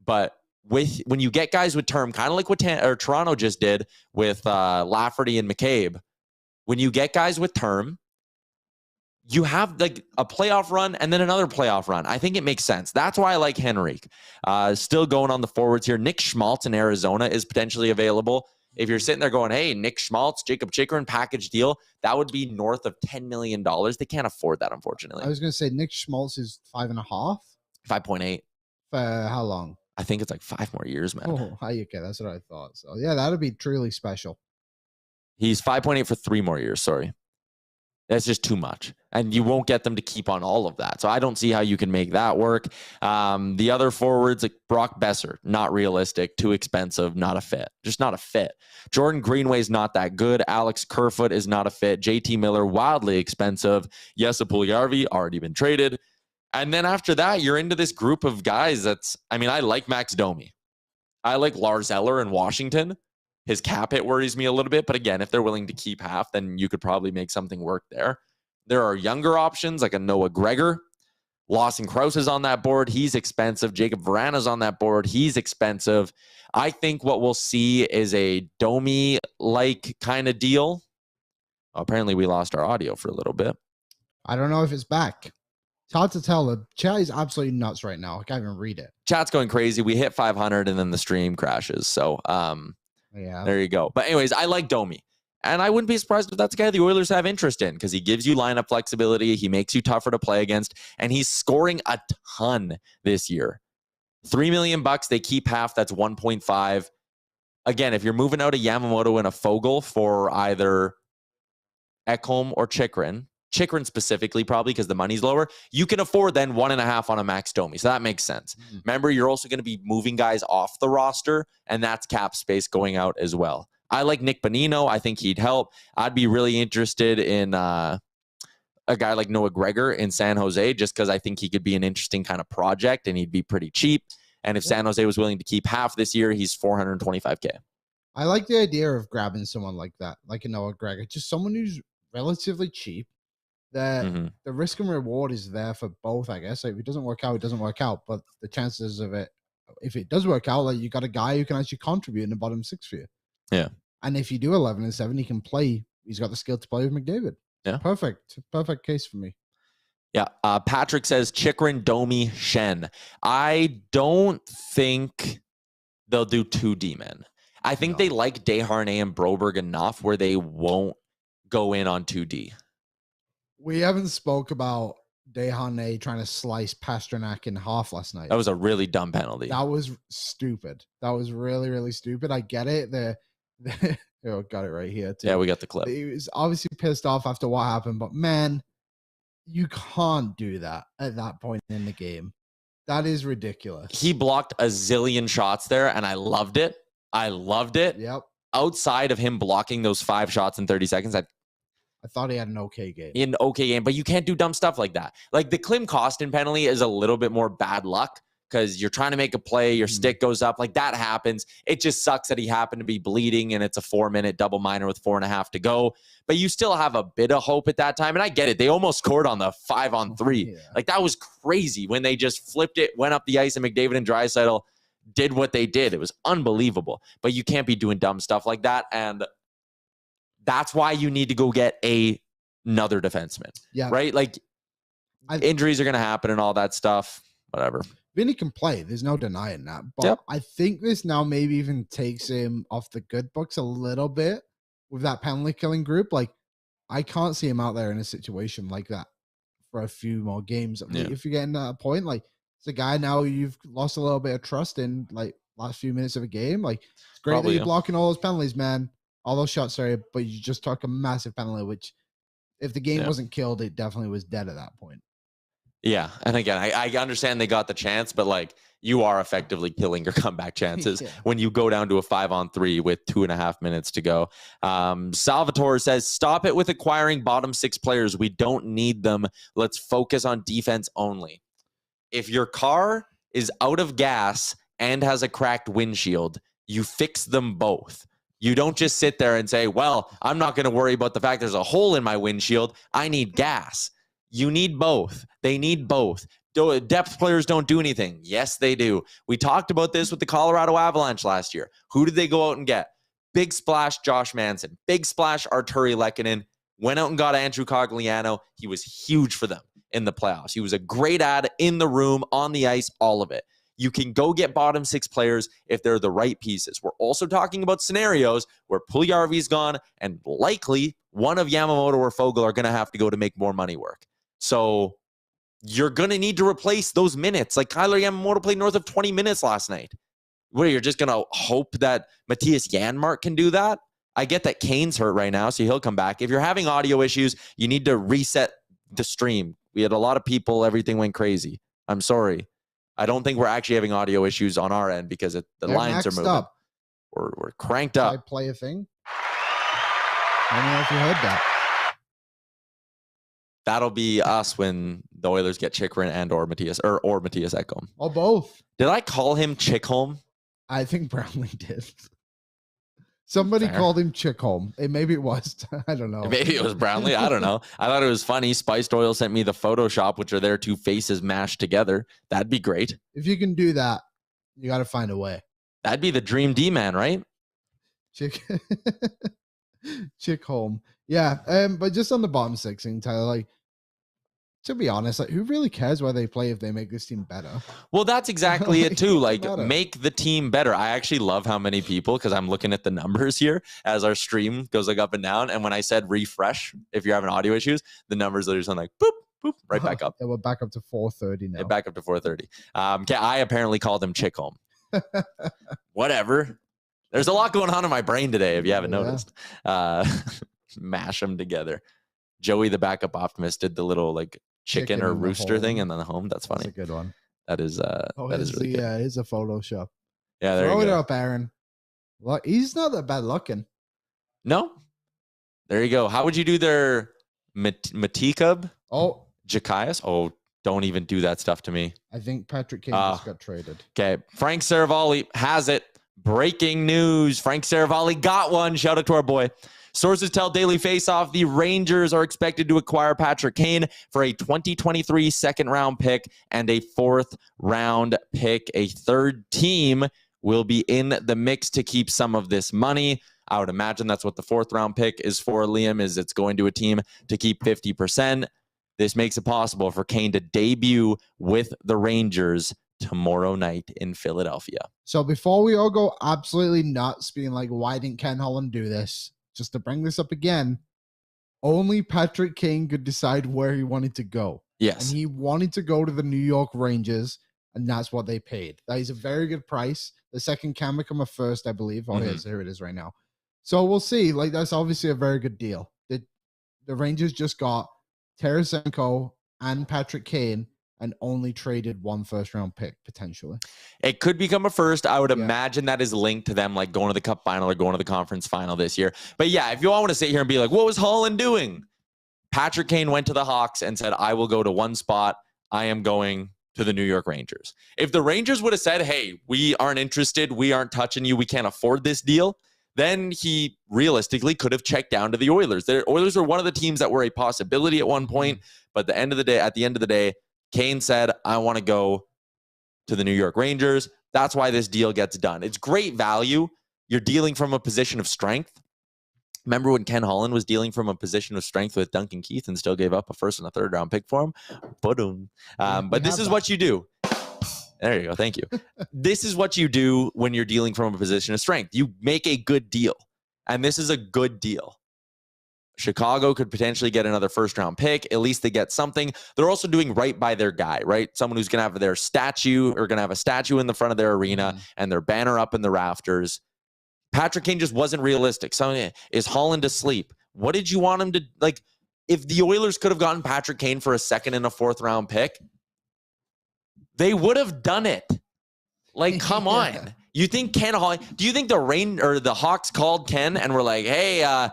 But when you get guys with term, kind of like what Toronto just did with Lafferty and McCabe, when you get guys with term, you have like a playoff run and then another playoff run. I think it makes sense. That's why I like Henrique. Still going on the forwards here. Nick Schmaltz in Arizona is potentially available. If you're sitting there going, hey, Nick Schmaltz, Jacob Chikrin, package deal, that would be north of $10 million. They can't afford that, unfortunately. I was going to say Nick Schmaltz is 5.5. 5.8. For how long? I think it's like 5 more years, man. Oh, okay. That's what I thought. So, yeah, that would be truly special. He's 5.8 for 3 more years. Sorry. That's just too much. And you won't get them to keep on all of that. So I don't see how you can make that work. The other forwards, like Brock Besser, not realistic, too expensive, not a fit. Just not a fit. Jordan Greenway's not that good. Alex Kerfoot is not a fit. JT Miller, wildly expensive. Jesse Puljujarvi, already been traded. And then after that, you're into this group of guys I like Max Domi. I like Lars Eller in Washington. His cap hit worries me a little bit. But again, if they're willing to keep half, then you could probably make something work there. There are younger options like a Noah Gregor. Lawson Krause is on that board. He's expensive. Jacob Vrana's on that board. He's expensive. I think what we'll see is a Domi-like kind of deal. Apparently, we lost our audio for a little bit. I don't know if it's back. It's hard to tell. The chat is absolutely nuts right now. I can't even read it. Chat's going crazy. We hit 500 and then the stream crashes. So, yeah, there you go. But anyways, I like Domi. And I wouldn't be surprised if that's a guy the Oilers have interest in because he gives you lineup flexibility. He makes you tougher to play against. And he's scoring a ton this year. $3 million. They keep half. That's 1.5. Again, if you're moving out a Yamamoto and a Fogle for either Ekholm or Chikrin specifically probably because the money's lower, you can afford then 1.5 on a Max Domi. So that makes sense. Remember, you're also going to be moving guys off the roster, and that's cap space going out as well. I like Nick Bonino. I think he'd help. I'd be really interested in a guy like Noah Gregor in San Jose just because I think he could be an interesting kind of project, and he'd be pretty cheap. And if San Jose was willing to keep half this year, he's $425K. I like the idea of grabbing someone like that, like a Noah Gregor, just someone who's relatively cheap. That the risk and reward is there for both, I guess. Like, if it doesn't work out, it doesn't work out. But the chances of it, if it does work out, like you got a guy who can actually contribute in the bottom six for you. Yeah. And if you do 11-7, he can play. He's got the skill to play with McDavid. Yeah. Perfect case for me. Yeah. Patrick says Chychrun, Domi, Shen. I don't think they'll do 2 D-men. I think they like Desharnais and Broberg enough where they won't go in on 2D. We haven't spoke about Desharnais trying to slice Pastrnak in half last night. That was a really dumb penalty. That was stupid. That was really, really stupid. I get it. Oh, got it right here too. Yeah, we got the clip. He was obviously pissed off after what happened, but man, you can't do that at that point in the game. That is ridiculous. He blocked a zillion shots there, and I loved it. Yep. Outside of him blocking those 5 shots in 30 seconds, I thought he had an okay game. But you can't do dumb stuff like that. Like the Klim Kostin penalty is a little bit more bad luck because you're trying to make a play, your stick goes up, like that happens. It just sucks that he happened to be bleeding and it's a 4-minute double minor with 4.5 to go. But you still have a bit of hope at that time. And I get it. They almost scored on the 5-on-3. Yeah. Like that was crazy when they just flipped it, went up the ice, and McDavid and Draisaitl did what they did. It was unbelievable. But you can't be doing dumb stuff like that. And that's why you need to go get another defenseman. Yeah. Right? Like injuries are going to happen and all that stuff. Whatever. Vinny can play. There's no denying that. But I think this now maybe even takes him off the good books a little bit with that penalty killing group. Like, I can't see him out there in a situation like that for a few more games. Yeah. If you're getting to that point, like, it's a guy now you've lost a little bit of trust in, like, last few minutes of a game. Like, it's great that you're blocking all those penalties, man. All those shots, sorry, but you just took a massive penalty, which if the game wasn't killed, it definitely was dead at that point. Yeah. And again, I understand they got the chance, but like you are effectively killing your comeback chances when you go down to a 5-on-3 with 2.5 minutes to go. Salvatore says, stop it with acquiring bottom 6 players. We don't need them. Let's focus on defense only. If your car is out of gas and has a cracked windshield, you fix them both. You don't just sit there and say, well, I'm not going to worry about the fact there's a hole in my windshield. I need gas. You need both. They need both. Depth players don't do anything. Yes, they do. We talked about this with the Colorado Avalanche last year. Who did they go out and get? Big splash, Josh Manson. Big splash, Arturi Lehkonen. Went out and got Andrew Cogliano. He was huge for them in the playoffs. He was a great ad in the room, on the ice, all of it. You can go get bottom 6 players if they're the right pieces. We're also talking about scenarios where Puljujarvi's gone and likely one of Yamamoto or Foegele are going to have to go to make more money work. So you're going to need to replace those minutes. Like Kailer Yamamoto played north of 20 minutes last night. What, you're just going to hope that Matthias Janmark can do that? I get that Kane's hurt right now, so he'll come back. If you're having audio issues, you need to reset the stream. We had a lot of people. Everything went crazy. I'm sorry. I don't think we're actually having audio issues on our end because the lines are moving. Up. We're cranked up. I play a thing. I don't know if you heard that. That'll be us when the Oilers get Chychrun and or Matthias Ekholm. Or both. Did I call him Chickholm? I think Brownlee did. Somebody called him Chickholm. Maybe it was. I don't know. Maybe it was Brownlee. I don't know. I thought it was funny. Spiced Oil sent me the Photoshop, which are their 2 faces mashed together. That'd be great. If you can do that, you got to find a way. That'd be the dream D-man, right? Chickholm. Yeah. But just on the bottom 6 thing, Tyler, like, to be honest, like, who really cares where they play if they make this team better? Well, that's exactly it too. Like, make the team better. I actually love how many people, because I'm looking at the numbers here as our stream goes like up and down. And when I said refresh, if you're having audio issues, the numbers are just like boop, boop, right back up. Yeah, we're back up to 430 now. Back up to 430. I apparently called him Chickholm. Whatever. There's a lot going on in my brain today, if you haven't noticed. Mash them together. Joey, the backup optimist, did the little like chicken or rooster thing and then the home. That's funny. That's a good one. That is really good. Yeah, it's a Photoshop. Yeah, there Throw you go. it up, Aaron. Look, he's not that bad looking. No. There you go. How would you do their Matikub? Oh. Jakias? Oh, don't even do that stuff to me. I think Patrick Kane just got traded. Okay. Frank Saravalli has it. Breaking news. Frank Saravalli got one. Shout out to our boy. Sources tell Daily Faceoff the Rangers are expected to acquire Patrik Kane for a 2023 second-round pick and a fourth-round pick. A third team will be in the mix to keep some of this money. I would imagine that's what the fourth-round pick is for, Liam, is it's going to a team to keep 50%. This makes it possible for Kane to debut with the Rangers tomorrow night in Philadelphia. So before we all go absolutely nuts, being like, why didn't Ken Holland do this? Just to bring this up again, only Patrik Kane could decide where he wanted to go. Yes. And he wanted to go to the New York Rangers, and that's what they paid. That is a very good price. The second can become a first, I believe. Oh, here it is right now. So we'll see. Like, that's obviously a very good deal. The Rangers just got Tarasenko and Patrik Kane and only traded one first-round pick, potentially. It could become a first. I would imagine that is linked to them, like, going to the Cup final or going to the conference final this year. But, yeah, if you all want to sit here and be like, what was Holland doing? Patrik Kane went to the Hawks and said, I will go to one spot. I am going to the New York Rangers. If the Rangers would have said, hey, we aren't interested, we aren't touching you, we can't afford this deal, then he realistically could have checked down to the Oilers. The Oilers were one of the teams that were a possibility at one point, but at the end of the day, Kane said, I want to go to the New York Rangers. That's why this deal gets done. It's great value. You're dealing from a position of strength. Remember when Ken Holland was dealing from a position of strength with Duncan Keith and still gave up a first and a third round pick for him? But this is what you do. There you go. Thank you. This is what you do when you're dealing from a position of strength. You make a good deal, and this is a good deal. Chicago could potentially get another first-round pick. At least they get something. They're also doing right by their guy, right? Someone who's going to have their statue or going to have a statue in the front of their arena and their banner up in the rafters. Patrik Kane just wasn't realistic. So is Holland asleep? What did you want him to, like, if the Oilers could have gotten Patrik Kane for a second and a fourth-round pick, they would have done it. Like, come on. You think Ken Holland, do you think the Hawks called Ken and were like, hey,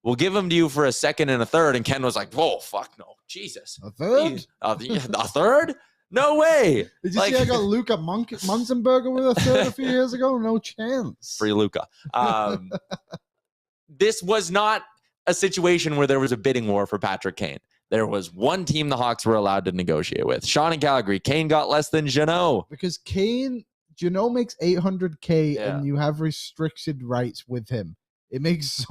we'll give them to you for a second and a third. And Ken was like, whoa, fuck no. Jesus. A third? A third? No way. Did you see I got Luka Munzenberger with a third a few years ago? No chance. Free Luka. This was not a situation where there was a bidding war for Patrik Kane. There was one team the Hawks were allowed to negotiate with. Sean in Calgary. Kane got less than Jeannot. Because Jeannot makes $800K and you have restricted rights with him. It's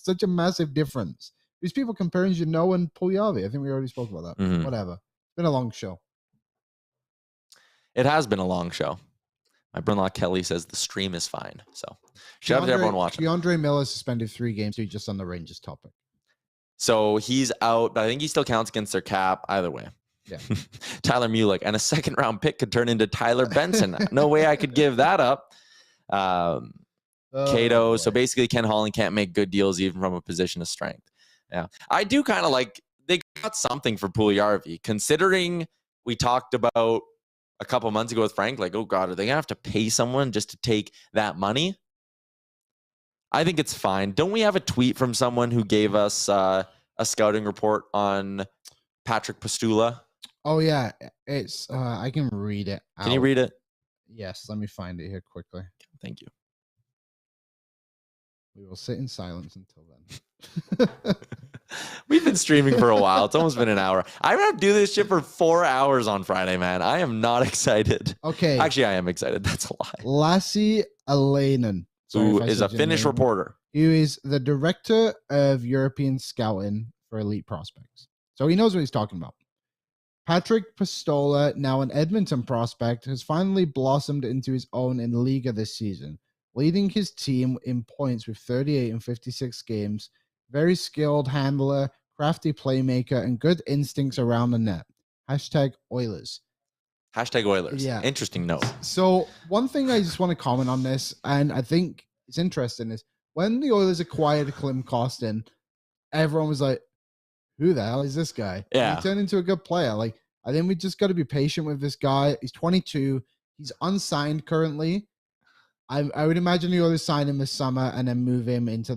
such a massive difference. These people comparing Jeannot and Puljujarvi. I think we already spoke about that. Whatever. It's been a long show. It has been a long show. My brother-in-law Kelly says the stream is fine. So shout out to everyone watching. DeAndre Miller suspended 3 games. So he's just on the Rangers topic. So he's out, but I think he still counts against their cap. Either way. Yeah. Tyler Mulick. And a second-round pick could turn into Tyler Benson. No way I could give that up. Cato. So basically, Ken Holland can't make good deals even from a position of strength. Yeah. I do kind of like, they got something for Puljujarvi, considering we talked about a couple months ago with Frank, like, oh God, are they going to have to pay someone just to take that money? I think it's fine. Don't we have a tweet from someone who gave us a scouting report on Patrik Puistola? Oh, yeah. It's I can read it out. Can you read it? Yes. Let me find it here quickly. Thank you. We will sit in silence until then. We've been streaming for a while. It's almost been an hour. I'm going to do this shit for 4 hours on Friday, man. I am not excited. Okay. Actually, I am excited. That's a lie. Lassi Alainen, who is a Finnish reporter. Who is the director of European scouting for elite prospects. So he knows what he's talking about. Patrik Puistola, now an Edmonton prospect, has finally blossomed into his own in Liga this season, leading his team in points with 38 and 56 games. Very skilled handler, crafty playmaker, and good instincts around the net. Hashtag Oilers. Hashtag Oilers. Yeah. Interesting note. So one thing I just want to comment on this, and I think it's interesting, is when the Oilers acquired Klim Kostin, everyone was like, who the hell is this guy? Yeah. And he turned into a good player. Like, I think we just got to be patient with this guy. He's 22. He's unsigned currently. I would imagine the Oilers sign him this summer and then move him into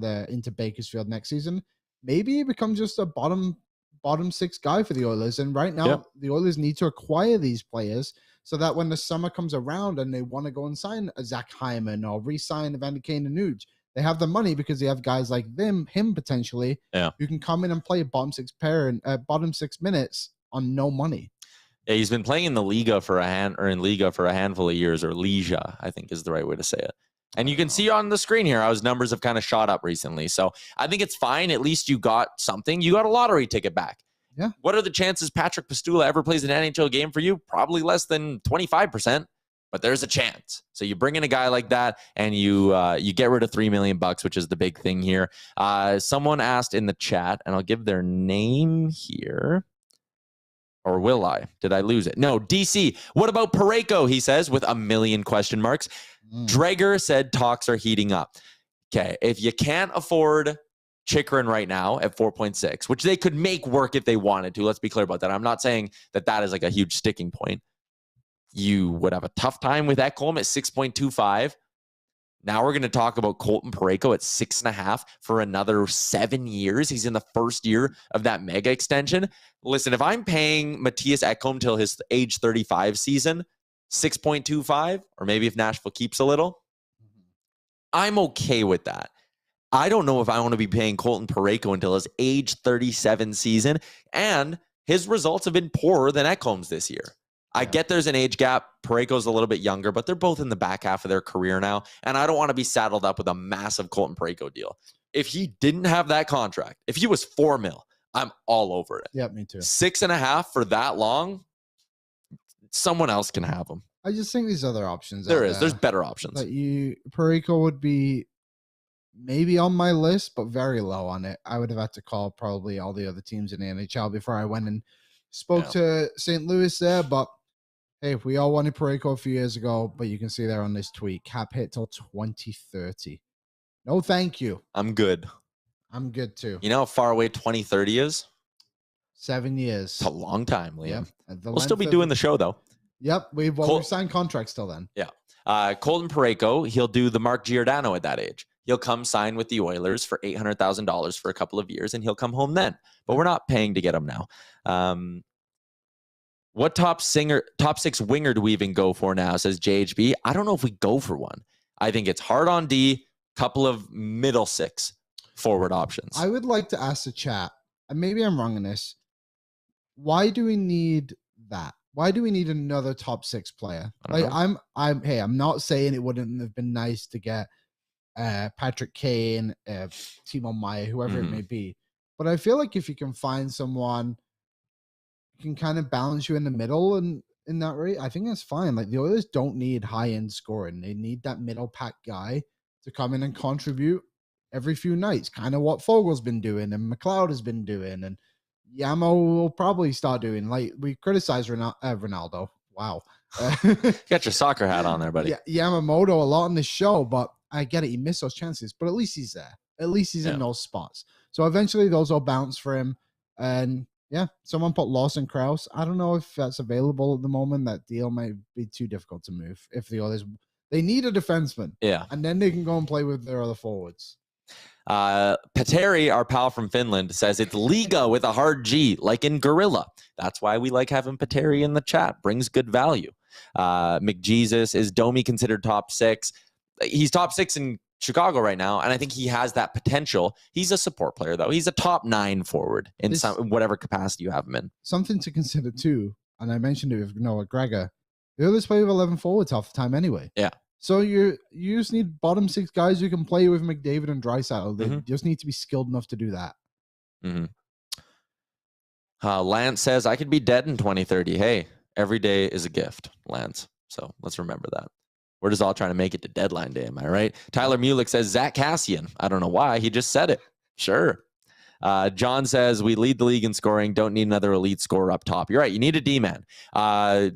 Bakersfield next season. Maybe he becomes just a bottom 6 guy for the Oilers. And right now, the Oilers need to acquire these players so that when the summer comes around and they want to go and sign a Zach Hyman or re-sign Evander Kane and Nuge, they have the money because they have guys like him potentially, who can come in and play a bottom six minutes on no money. Yeah, he's been playing in the Liga for a handful of years, or Liga, I think is the right way to say it. And you can see on the screen here how his numbers have kind of shot up recently. So I think it's fine. At least you got something. You got a lottery ticket back. Yeah. What are the chances Patrik Puistola ever plays an NHL game for you? Probably less than 25%, but there's a chance. So you bring in a guy like that, and you get rid of $3 million, which is the big thing here. Someone asked in the chat, and I'll give their name here. Or will I? Did I lose it? No, DC. What about Parayko? He says with a million question marks. Drager said talks are heating up. Okay, if you can't afford Chychrun right now at 4.6, which they could make work if they wanted to. Let's be clear about that. I'm not saying that is like a huge sticking point. You would have a tough time with Ekholm at 6.25. Now we're going to talk about Colton Parayko at 6.5 for another 7 years. He's in the first year of that mega extension. Listen, if I'm paying Matthias Ekholm till his age 35 season, 6.25, or maybe if Nashville keeps a little, I'm okay with that. I don't know if I want to be paying Colton Parayko until his age 37 season, and his results have been poorer than Ekholm's this year. I get there's an age gap. Parayko's a little bit younger, but they're both in the back half of their career now, and I don't want to be saddled up with a massive Colton Parayko deal. If he didn't have that contract, if he was $4 million, I'm all over it. Yeah, me too. 6.5 for that long, someone else can have him. I just think these other options. There's better options. Parayko would be maybe on my list, but very low on it. I would have had to call probably all the other teams in the NHL before I went and spoke to St. Louis there, but hey, we all wanted Parayko a few years ago, but you can see there on this tweet, cap hit till 2030. No, thank you. I'm good. I'm good too. You know how far away 2030 is? 7 years. It's a long time, Liam. Yep. We'll still be doing the show, though. Yep. We've signed contracts till then. Yeah. Colton Parayko, he'll do the Mark Giordano at that age. He'll come sign with the Oilers for $800,000 for a couple of years, and he'll come home then. But we're not paying to get him now. What top six winger do we even go for now, says JHB. I don't know if we go for one. I think it's hard on D, couple of middle six forward options. I would like to ask the chat, and maybe I'm wrong in this, why do we need that? Why do we need another top six player? Like, I'm not saying it wouldn't have been nice to get Patrick Kane, Timo Meier, whoever it may be. But I feel like if you can find someone who can kind of balance you in the middle and in that rate, I think that's fine. Like, the Oilers don't need high-end scoring. They need that middle pack guy to come in and contribute every few nights, kind of what Fogel's been doing and McLeod has been doing, and Yamo will probably start doing. Like, we criticize Ronaldo. Wow. Got your soccer hat on there, buddy. Yamamoto a lot on this show, but I get it. He missed those chances, but at least he's there. At least he's in those spots. So eventually those will bounce for him. And someone put Lawson Krause. I don't know if that's available at the moment. That deal might be too difficult to move. If the others, they need a defenseman. Yeah. And then they can go and play with their other forwards. Petteri, our pal from Finland, says it's Liga with a hard G, like in Gorilla. That's why we like having Petteri in the chat. Brings good value. McJesus, is Domi considered top six? He's top six in Chicago right now, and I think he has that potential. He's a support player, though. He's a top 9 forward in whatever capacity you have him in. Something to consider, too, and I mentioned it with Noah Gregor. The others play with 11 forwards half the time anyway. Yeah. So you just need bottom 6 guys who can play with McDavid and Draisaitl. They just need to be skilled enough to do that. Lance says, I could be dead in 2030. Hey, every day is a gift, Lance. So let's remember that. We're just all trying to make it to deadline day, am I right? Tyler Mulick says, Zach Kassian. I don't know why. He just said it. Sure. John says, we lead the league in scoring. Don't need another elite scorer up top. You're right. You need a D-man.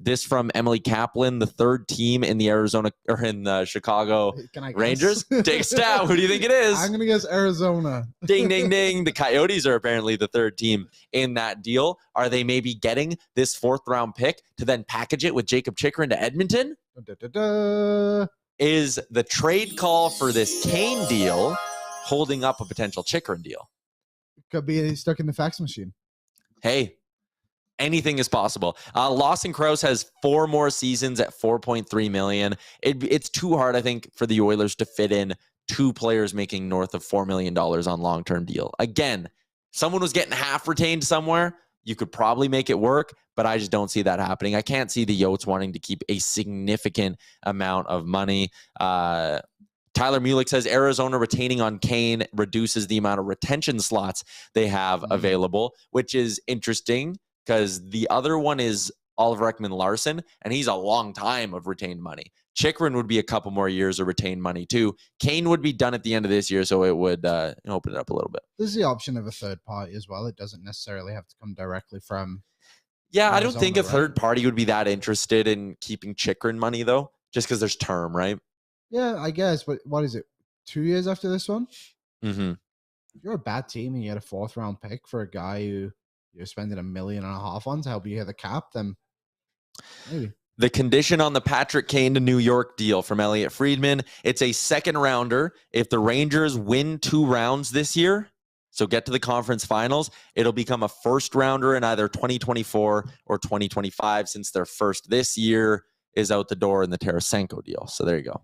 This from Emily Kaplan, the third team in the Chicago Rangers. Take a stab. Who do you think it is? I'm going to guess Arizona. Ding, ding, ding. The Coyotes are apparently the third team in that deal. Are they maybe getting this 4th-round pick to then package it with Jacob Chychrun to Edmonton? Is the trade call for this Kane deal holding up a potential Chychrun deal? Could be stuck in the fax machine. Hey, Anything is possible. Lawson Krause has 4 more seasons at $4.3 million. It's too hard, I think, for the Oilers to fit in 2 players making north of $4 million on long-term deal. Again, someone was getting half retained somewhere. You could probably make it work, but I just don't see that happening. I can't see the Yotes wanting to keep a significant amount of money. Tyler Mulick says Arizona retaining on Kane reduces the amount of retention slots they have available, which is interesting because the other one is Oliver Ekman-Larsson, and he's a long time of retained money. Chychrun would be a couple more years of retained money too. Kane would be done at the end of this year, so it would open it up a little bit. There's the option of a third party as well. It doesn't necessarily have to come directly from. Yeah, I don't think a third party would be that interested in keeping Chychrun money though, just because there's term, right? Yeah, I guess. But what is it? 2 years after this one? Mm-hmm. If you're a bad team and you had a 4th round pick for a guy who you're spending $1.5 million on to help you hit the cap, then maybe. The condition on the Patrick Kane to New York deal from Elliot Friedman, it's a 2nd rounder. If the Rangers win 2 rounds this year, so get to the conference finals, it'll become a 1st rounder in either 2024 or 2025 since their first this year is out the door in the Tarasenko deal. So there you go.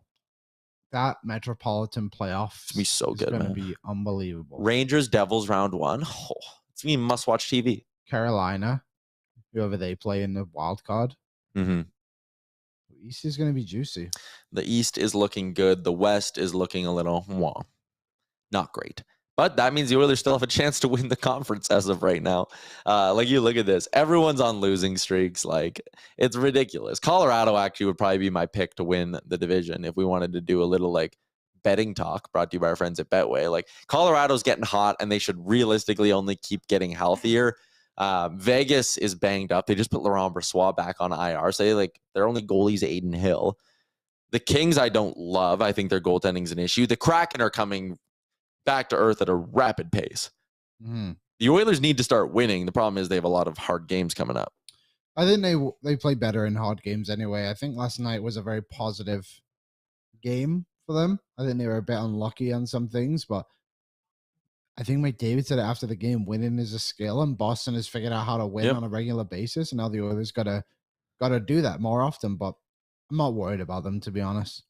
That Metropolitan playoff it's going to be so good, man. It's going to be unbelievable. Rangers, Devils, round 1. Oh, it's going to be must-watch TV. Carolina, whoever they play in the wild card. Mm-hmm. The East is going to be juicy. The East is looking good. The West is looking a little, not great. But that means the Oilers still have a chance to win the conference as of right now. You look at this. Everyone's on losing streaks. It's ridiculous. Colorado actually would probably be my pick to win the division if we wanted to do a little, betting talk brought to you by our friends at Betway. Colorado's getting hot, and they should realistically only keep getting healthier. Vegas is banged up. They just put Laurent Brossoit back on IR. So their only goalie's Aiden Hill. The Kings I don't love. I think their goaltending's an issue. The Kraken are coming back to earth at a rapid pace. The Oilers need to start winning. The problem is they have a lot of hard games coming up. I think they play better in hard games anyway. I think last night was a very positive game for them. I think they were a bit unlucky on some things, but I think McDavid said after the game, winning is a skill, and Boston has figured out how to win on a regular basis. And now the Oilers gotta do that more often. But I'm not worried about them, to be honest.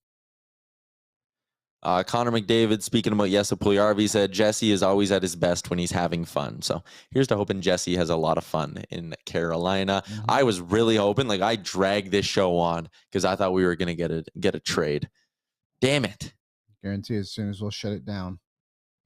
Connor McDavid, speaking about Jesse Puljujarvi, said Jesse is always at his best when he's having fun. So here's to hoping Jesse has a lot of fun in Carolina. I was really hoping, I dragged this show on because I thought we were going to get a trade. Damn it. Guarantee as soon as we'll shut it down.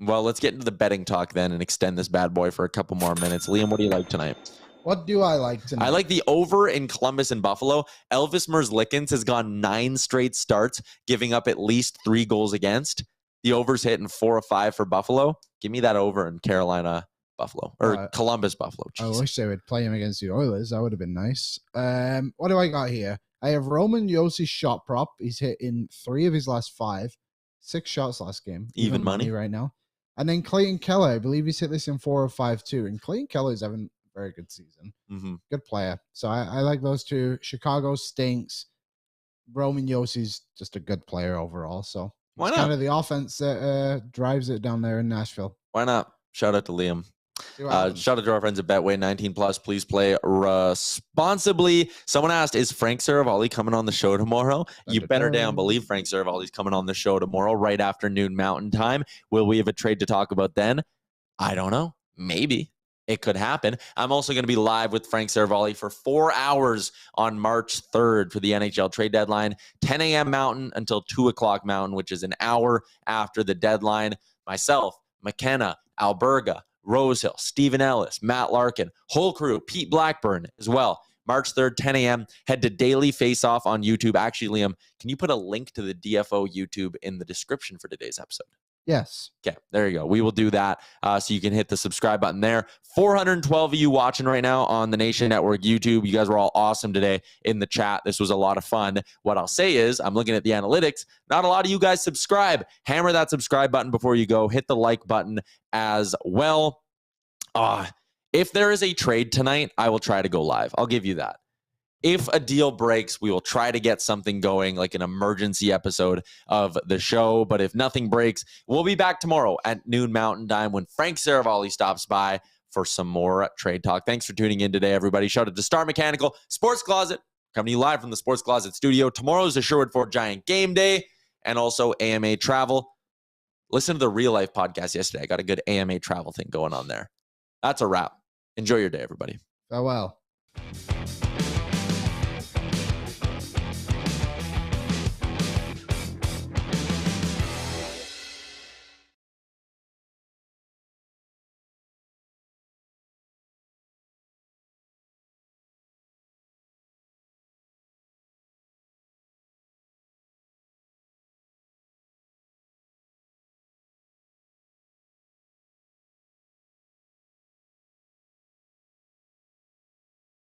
Well, let's get into the betting talk then and extend this bad boy for a couple more minutes. Liam, what do you like tonight? What do I like tonight? I like the over in Columbus and Buffalo. Elvis Merzlikins has gone 9 straight starts, giving up at least 3 goals against. The over's hitting 4 of 5 for Buffalo. Give me that over in Carolina, Buffalo, or Columbus, Buffalo. Jeez. I wish they would play him against the Oilers. That would have been nice. What do I got here? I have Roman Josi shot prop. He's hit in 3 of his last 5. 6 shots last game. Even money right now. And then Clayton Keller, I believe he's hit this in 4 of 5 too. And Clayton Keller's having a very good season. Good player. So I like those 2. Chicago stinks. Roman Josi's just a good player overall. So why not? Kind of the offense that drives it down there in Nashville. Why not? Shout out to Liam. Shout out to our friends at Betway. 19+. Please play responsibly. Someone asked, is Frank Saravalli coming on the show tomorrow? You better damn believe Frank Saravalli's coming on the show tomorrow, right after noon Mountain Time. Will we have a trade to talk about then? I don't know. Maybe. It could happen. I'm also going to be live with Frank Saravalli for 4 hours on March 3rd for the NHL trade deadline, 10 a.m. Mountain until 2 o'clock Mountain, which is an hour after the deadline. Myself, McKenna, Alberga, Rosehill, Stephen Ellis, Matt Larkin, whole crew, Pete Blackburn as well. March 3rd, 10 a.m. Head to Daily Face Off on YouTube. Actually, Liam, can you put a link to the DFO YouTube in the description for today's episode? Yes. Okay, there you go. We will do that so you can hit the subscribe button there. 412 of you watching right now on the Nation Network YouTube. You guys were all awesome today in the chat. This was a lot of fun. What I'll say is, I'm looking at the analytics. Not a lot of you guys subscribe. Hammer that subscribe button before you go. Hit the like button as well. If there is a trade tonight, I will try to go live. I'll give you that. If a deal breaks, we will try to get something going, like an emergency episode of the show. But if nothing breaks, we'll be back tomorrow at noon Mountain Time when Frank Saravalli stops by for some more trade talk. Thanks for tuning in today, everybody. Shout out to Star Mechanical Sports Closet, coming to you live from the Sports Closet studio. Tomorrow is the Sherwood Ford Giant game day and also AMA Travel. Listen to the Real Life podcast yesterday. I got a good AMA Travel thing going on there. That's a wrap. Enjoy your day, everybody. Farewell.